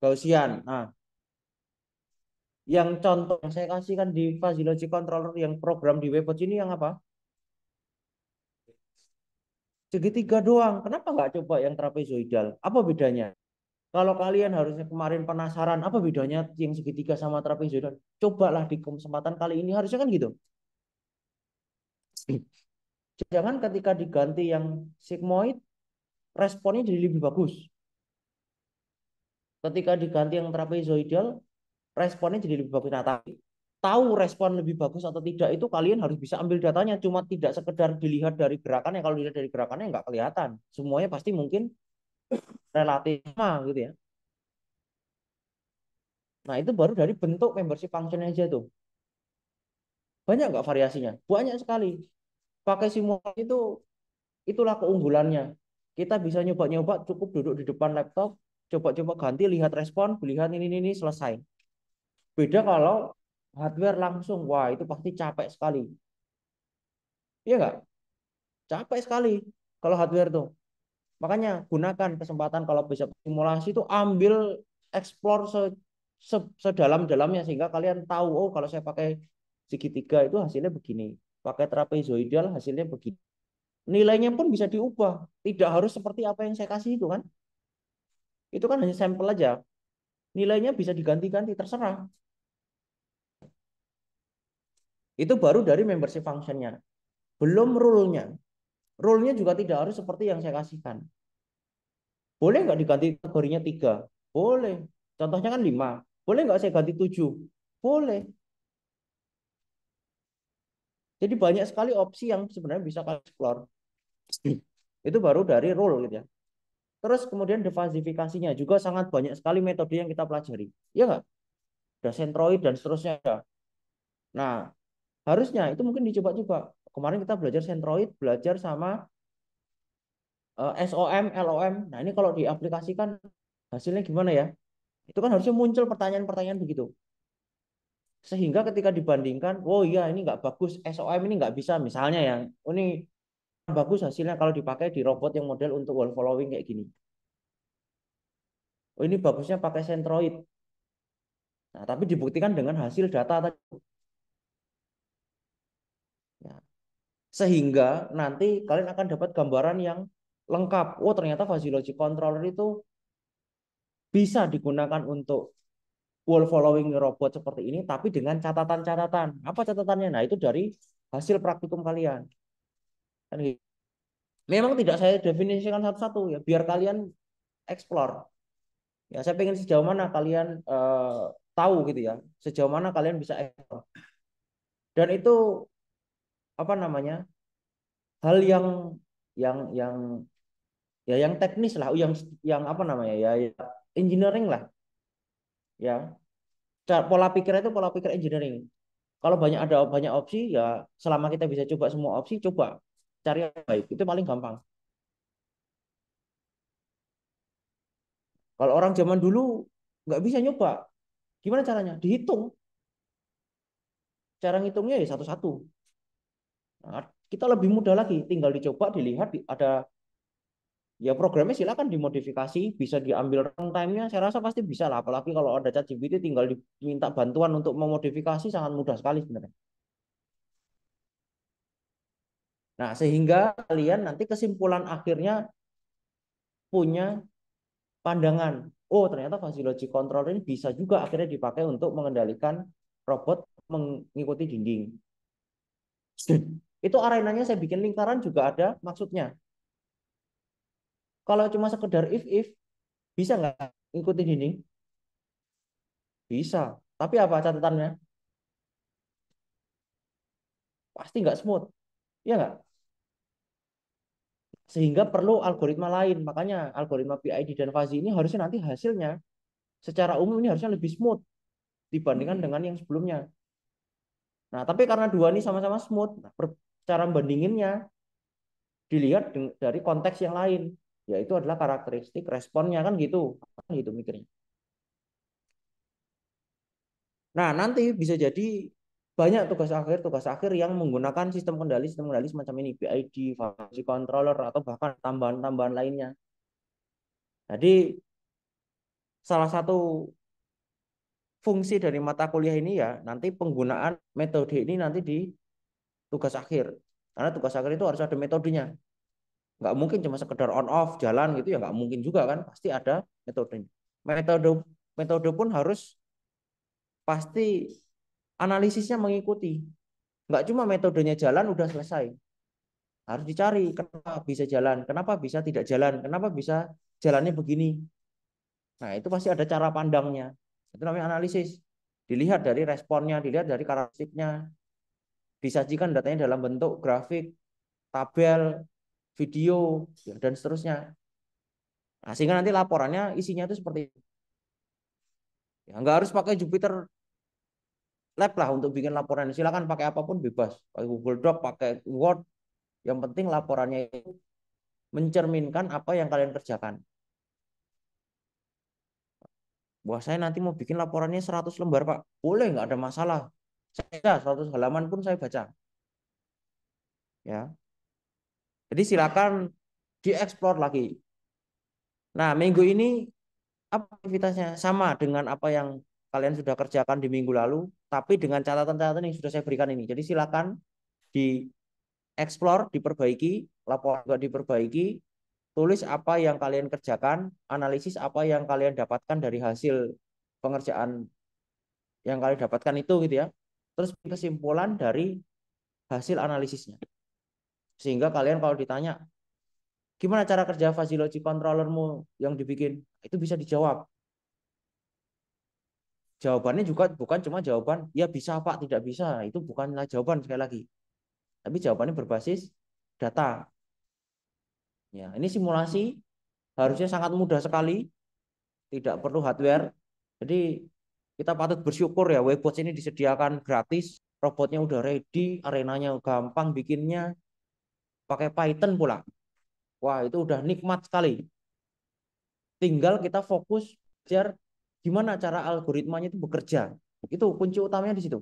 Gaussian. Nah, yang contoh yang saya kasihkan di fuzzy logic controller yang program di Webwatch ini yang apa? Segitiga doang. Kenapa nggak coba yang trapezoidal? Apa bedanya? Kalau kalian harusnya kemarin penasaran apa bedanya yang segitiga sama trapezoidal, cobalah di kesempatan kali ini harusnya kan gitu. Jangan ketika diganti yang sigmoid, responnya jadi lebih bagus. Ketika diganti yang trapezoidal, responnya jadi lebih bagus. Nah, tapi tahu respon lebih bagus atau tidak itu kalian harus bisa ambil datanya. Cuma tidak sekedar dilihat dari gerakannya. Kalau dilihat dari gerakannya nggak kelihatan. Semuanya pasti mungkin relatif sama gitu ya. Nah, itu baru dari bentuk membership function aja tuh. Banyak nggak variasinya? Banyak sekali. Pakai simulasi itu itulah keunggulannya. Kita bisa nyoba-nyoba cukup duduk di depan laptop, coba-coba ganti, lihat respon, lihat ini selesai. Beda kalau hardware langsung, wah itu pasti capek sekali. Iya nggak? Capek sekali kalau hardware tuh. Makanya gunakan kesempatan kalau bisa simulasi itu ambil explore sedalam-dalamnya sehingga kalian tahu, oh kalau saya pakai segitiga itu hasilnya begini. Pakai trapezoidal hasilnya begini. Nilainya pun bisa diubah. Tidak harus seperti apa yang saya kasih itu kan. Itu kan hanya sampel aja. Nilainya bisa diganti-ganti, terserah. Itu baru dari membership functionnya. Belum rule-nya. Rule-nya juga tidak harus seperti yang saya kasihkan. Boleh nggak diganti kategorinya 3? Boleh. Contohnya kan 5. Boleh nggak saya ganti 7? Boleh. Jadi banyak sekali opsi yang sebenarnya bisa kalian explore. Itu baru dari rule gitu ya. Terus kemudian defasifikasinya juga sangat banyak sekali metode yang kita pelajari. Iya nggak? Ada centroid dan seterusnya ada. Nah, harusnya itu mungkin dicoba-coba. Kemarin kita belajar centroid, belajar sama SOM, LOM. Nah, ini kalau diaplikasikan hasilnya gimana ya? Itu kan harusnya muncul pertanyaan-pertanyaan begitu. Sehingga ketika dibandingkan, oh iya ini nggak bagus, SOM ini nggak bisa. Misalnya yang oh, ini bagus hasilnya kalau dipakai di robot yang model untuk wall following kayak gini. Oh ini bagusnya pakai centroid. Nah, tapi dibuktikan dengan hasil data tadi. Ya. Sehingga nanti kalian akan dapat gambaran yang lengkap. Oh ternyata fuzzy logic controller itu bisa digunakan untuk wall following robot seperti ini, tapi dengan catatan-catatan. Apa catatannya? Nah itu dari hasil praktikum kalian. Kan gitu. Memang tidak saya definisikan satu-satu ya, biar kalian explore. Ya saya pengen sejauh mana kalian tahu gitu ya, sejauh mana kalian bisa explore. Dan itu apa namanya? Hal yang ya yang teknis lah, yang apa namanya ya, ya engineering lah, ya. Pola pikir itu pola pikir engineering. Kalau ada banyak opsi ya selama kita bisa coba semua opsi, coba cari yang baik. Itu paling gampang. Kalau orang zaman dulu nggak bisa nyoba, gimana caranya? Dihitung. Cara ngitungnya ya satu-satu. Nah, kita lebih mudah lagi, tinggal dicoba, dilihat, ada ya programnya silakan dimodifikasi, bisa diambil runtime-nya, saya rasa pasti bisa lah. Apalagi kalau ada ChatGPT tinggal diminta bantuan untuk memodifikasi sangat mudah sekali sebenarnya. Nah, sehingga kalian nanti kesimpulan akhirnya punya pandangan. Oh, ternyata fuzzy logic controller ini bisa juga akhirnya dipakai untuk mengendalikan robot mengikuti dinding. Itu arenanya saya bikin lingkaran juga ada maksudnya. Kalau cuma sekedar if bisa nggak ikuti dinding? Bisa. Tapi apa catatannya? Pasti nggak smooth. Ya nggak? Sehingga perlu algoritma lain. Makanya algoritma PID dan fuzzy ini harusnya nanti hasilnya secara umum ini harusnya lebih smooth dibandingkan dengan yang sebelumnya. Nah, tapi karena dua ini sama-sama smooth, cara bandinginnya dilihat dari konteks yang lain, yaitu adalah karakteristik responnya kan gitu mikirnya. Nah, nanti bisa jadi banyak tugas akhir yang menggunakan sistem kendali semacam ini, PID, fuzzy controller, atau bahkan tambahan-tambahan lainnya. Jadi, salah satu fungsi dari mata kuliah ini ya, nanti penggunaan metode ini nanti di tugas akhir. Karena tugas akhir itu harus ada metodenya. Nggak mungkin cuma sekedar on off jalan gitu ya, nggak mungkin juga kan, pasti ada metodenya. Metode pun harus pasti analisisnya mengikuti. Nggak cuma metodenya jalan udah selesai. Harus dicari kenapa bisa jalan, kenapa bisa tidak jalan, kenapa bisa jalannya begini. Nah, itu pasti ada cara pandangnya. Itu namanya analisis. Dilihat dari responnya, dilihat dari karakteristiknya. Disajikan datanya dalam bentuk grafik, tabel, video, ya, dan seterusnya. Nah, sehingga nanti laporannya isinya itu seperti itu. Ya, nggak harus pakai Jupyter Lab lah untuk bikin laporan. Silakan pakai apapun bebas. Pakai Google Doc, pakai Word. Yang penting laporannya itu mencerminkan apa yang kalian kerjakan. Wah, saya nanti mau bikin laporannya 100 lembar, Pak. Boleh, nggak ada masalah. Saya 100 halaman pun saya baca. Ya. Jadi silakan dieksplor lagi. Nah, minggu ini apa aktivitasnya? Sama dengan apa yang kalian sudah kerjakan di minggu lalu, tapi dengan catatan-catatan yang sudah saya berikan ini. Jadi silakan dieksplor, diperbaiki, laporan juga diperbaiki, tulis apa yang kalian kerjakan, analisis apa yang kalian dapatkan dari hasil pengerjaan yang kalian dapatkan itu gitu ya. Terus kesimpulan dari hasil analisisnya. Sehingga kalian kalau ditanya, gimana cara kerja fuzzy logic controllermu yang dibikin? Itu bisa dijawab. Jawabannya juga bukan cuma jawaban, ya bisa Pak, tidak bisa. Itu bukanlah jawaban sekali lagi. Tapi jawabannya berbasis data. Ya, ini simulasi harusnya sangat mudah sekali, tidak perlu hardware. Jadi kita patut bersyukur ya, Webbots ini disediakan gratis, robotnya udah ready, arenanya gampang bikinnya, pakai Python pula. Wah, itu udah nikmat sekali. Tinggal kita fokus belajar gimana cara algoritmanya itu bekerja. Itu kunci utamanya di situ.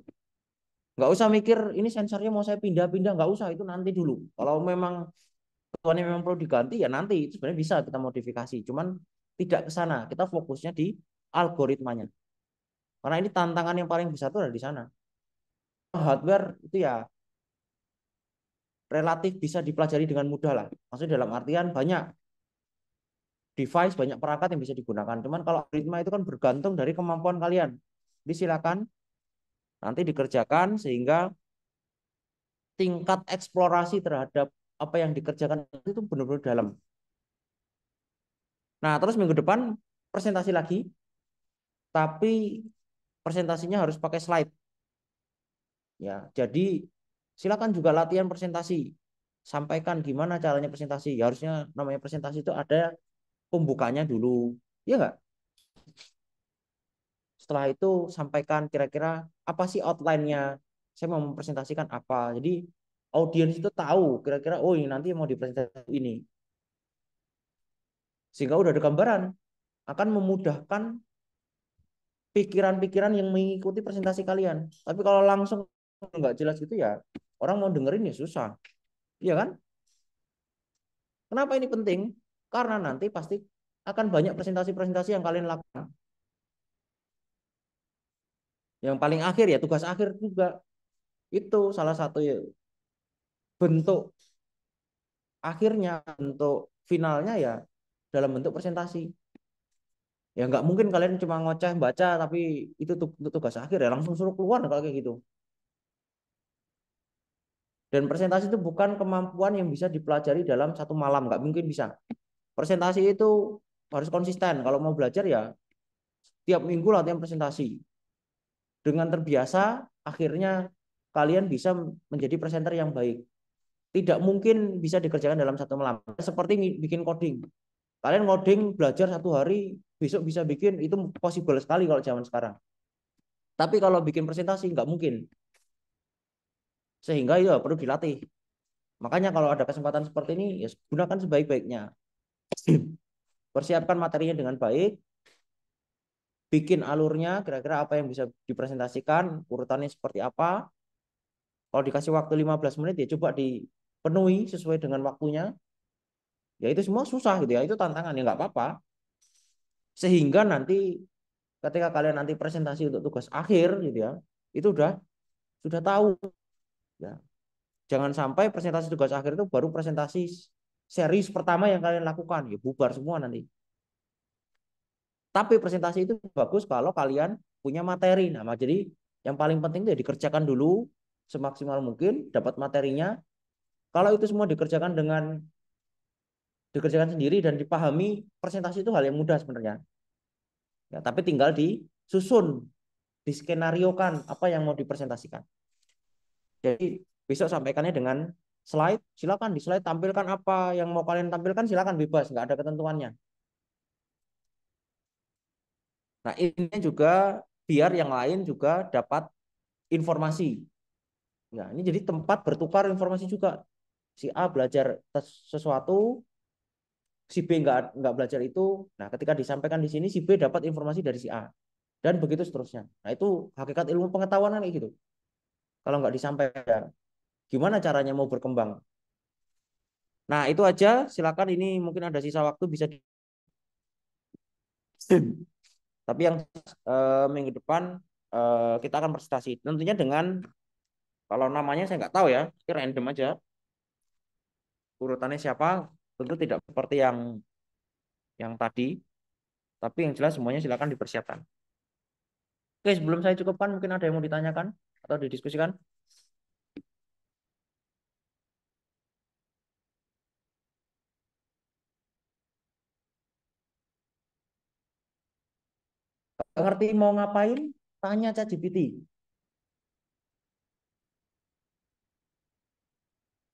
Nggak usah mikir ini sensornya mau saya pindah-pindah, nggak usah, itu nanti dulu. Kalau memang ketuanya memang perlu diganti ya nanti itu sebenarnya bisa kita modifikasi. Cuman tidak ke sana. Kita fokusnya di algoritmanya. Karena ini tantangan yang paling besar itu ada di sana. Hardware itu ya relatif bisa dipelajari dengan mudah lah. Maksudnya dalam artian banyak device, banyak perangkat yang bisa digunakan. Cuman kalau algoritma itu kan bergantung dari kemampuan kalian. Jadi silakan nanti dikerjakan sehingga tingkat eksplorasi terhadap apa yang dikerjakan itu benar-benar dalam. Nah, terus minggu depan presentasi lagi, tapi presentasinya harus pakai slide. Ya, jadi silakan juga latihan presentasi. Sampaikan gimana caranya presentasi. Ya, harusnya namanya presentasi itu ada pembukanya dulu. Ya enggak? Setelah itu sampaikan kira-kira apa sih outline-nya. Saya mau mempresentasikan apa. Jadi audiens itu tahu kira-kira oh ini nanti mau dipresentasi ini. Sehingga udah ada gambaran akan memudahkan pikiran-pikiran yang mengikuti presentasi kalian. Tapi kalau langsung nggak jelas gitu ya orang mau dengerin ya susah. Iya kan? Kenapa ini penting? Karena nanti pasti akan banyak presentasi-presentasi yang kalian lakukan. Yang paling akhir ya tugas akhir juga. Itu salah satu ya, bentuk akhirnya, bentuk finalnya ya dalam bentuk presentasi. Ya nggak mungkin kalian cuma ngoceh baca tapi itu untuk tugas akhir ya langsung suruh keluar kalau kayak gitu. Dan presentasi itu bukan kemampuan yang bisa dipelajari dalam satu malam, nggak mungkin bisa. Presentasi itu harus konsisten. Kalau mau belajar ya tiap minggu latihan presentasi. Dengan terbiasa, akhirnya kalian bisa menjadi presenter yang baik. Tidak mungkin bisa dikerjakan dalam satu malam. Seperti bikin coding. Kalian coding belajar 1 hari, besok bisa bikin, itu possible sekali kalau zaman sekarang. Tapi kalau bikin presentasi nggak mungkin. Sehingga itu perlu dilatih. Makanya kalau ada kesempatan seperti ini, ya gunakan sebaik-baiknya. Persiapkan materinya dengan baik, bikin alurnya, kira-kira apa yang bisa dipresentasikan, urutannya seperti apa. Kalau dikasih waktu 15 menit, ya coba dipenuhi sesuai dengan waktunya. Ya itu semua susah gitu ya, itu tantangan, ya nggak apa-apa. Sehingga nanti ketika kalian nanti presentasi untuk tugas akhir gitu ya, itu sudah tahu. Ya. Jangan sampai presentasi tugas akhir itu baru presentasi series pertama yang kalian lakukan, ya bubar semua nanti. Tapi presentasi itu bagus kalau kalian punya materi. Nah, jadi yang paling penting itu ya dikerjakan dulu semaksimal mungkin, dapat materinya. Kalau itu semua dikerjakan sendiri dan dipahami, presentasi itu hal yang mudah sebenarnya. Ya, tapi tinggal disusun, diskenariokan apa yang mau dipresentasikan. Jadi besok sampaikannya dengan slide, silakan di slide tampilkan apa yang mau kalian tampilkan, silakan bebas, nggak ada ketentuannya. Nah, ini juga biar yang lain juga dapat informasi. Nah, ini jadi tempat bertukar informasi juga. Si A belajar sesuatu, si B nggak belajar itu. Nah, ketika disampaikan di sini si B dapat informasi dari si A dan begitu seterusnya. Nah, itu hakikat ilmu pengetahuan kayak gitu. Kalau nggak disampaikan, gimana caranya mau berkembang? Nah, itu aja. Silakan ini mungkin ada sisa waktu bisa tapi yang minggu depan kita akan presentasi. Tentunya dengan kalau namanya saya nggak tahu ya, ini random aja. Urutannya siapa? Tentu tidak seperti yang tadi, tapi yang jelas semuanya silakan dipersiapkan. Oke, sebelum saya cukupkan, mungkin ada yang mau ditanyakan atau didiskusikan? Nggak ngerti mau ngapain? Tanya ChatGPT.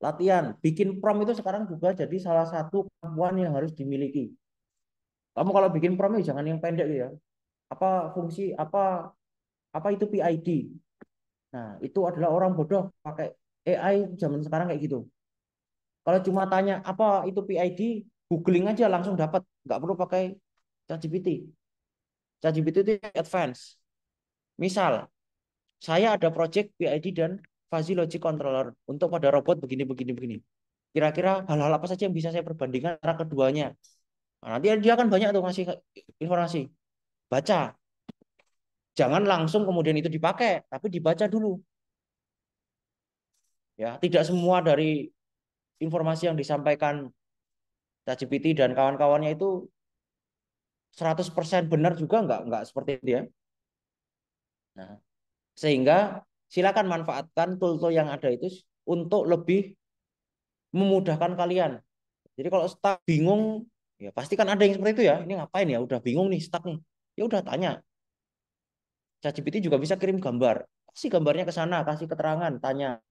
Latihan, bikin prompt itu sekarang juga jadi salah satu kemampuan yang harus dimiliki. Kamu kalau bikin prompt jangan yang pendek ya. Apa fungsi apa itu PID? Nah, itu adalah orang bodoh pakai AI zaman sekarang kayak gitu. Kalau cuma tanya apa itu PID, googling aja langsung dapat, nggak perlu pakai ChatGPT. ChatGPT itu advance. Misal, saya ada project PID dan fuzzy logic controller untuk pada robot begini begini begini. Kira-kira hal-hal apa saja yang bisa saya perbandingkan antara keduanya. Nah, nanti dia akan banyak tuh ngasih informasi. Baca. Jangan langsung kemudian itu dipakai, tapi dibaca dulu. Ya, tidak semua dari informasi yang disampaikan ChatGPT dan kawan-kawannya itu 100% benar juga nggak seperti itu ya. Nah, sehingga silakan manfaatkan tool-tool yang ada itu untuk lebih memudahkan kalian. Jadi kalau stuck bingung, ya pasti kan ada yang seperti itu ya. Ini ngapain ya? Udah bingung nih, stuck nih. Ya udah tanya. ChatGPT juga bisa kirim gambar. Kasih gambarnya ke sana, kasih keterangan, tanya.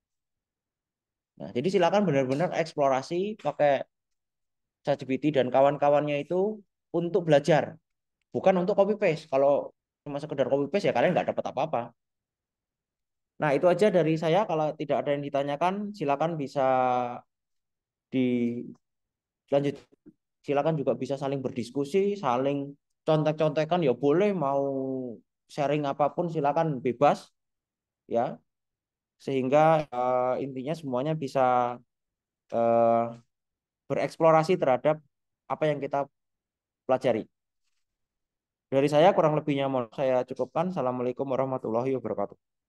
Nah, jadi silakan benar-benar eksplorasi pakai ChatGPT dan kawan-kawannya itu untuk belajar, bukan untuk copy paste. Kalau cuma sekedar copy paste ya kalian nggak dapat apa-apa. Nah, itu aja dari saya. Kalau tidak ada yang ditanyakan, silakan bisa dilanjut. Silakan juga bisa saling berdiskusi, saling contek-contekan ya boleh, mau sharing apapun silakan bebas ya. Sehingga intinya semuanya bisa eh, bereksplorasi terhadap apa yang kita pelajari. Dari saya kurang lebihnya mohon saya cukupkan. Assalamualaikum warahmatullahi wabarakatuh.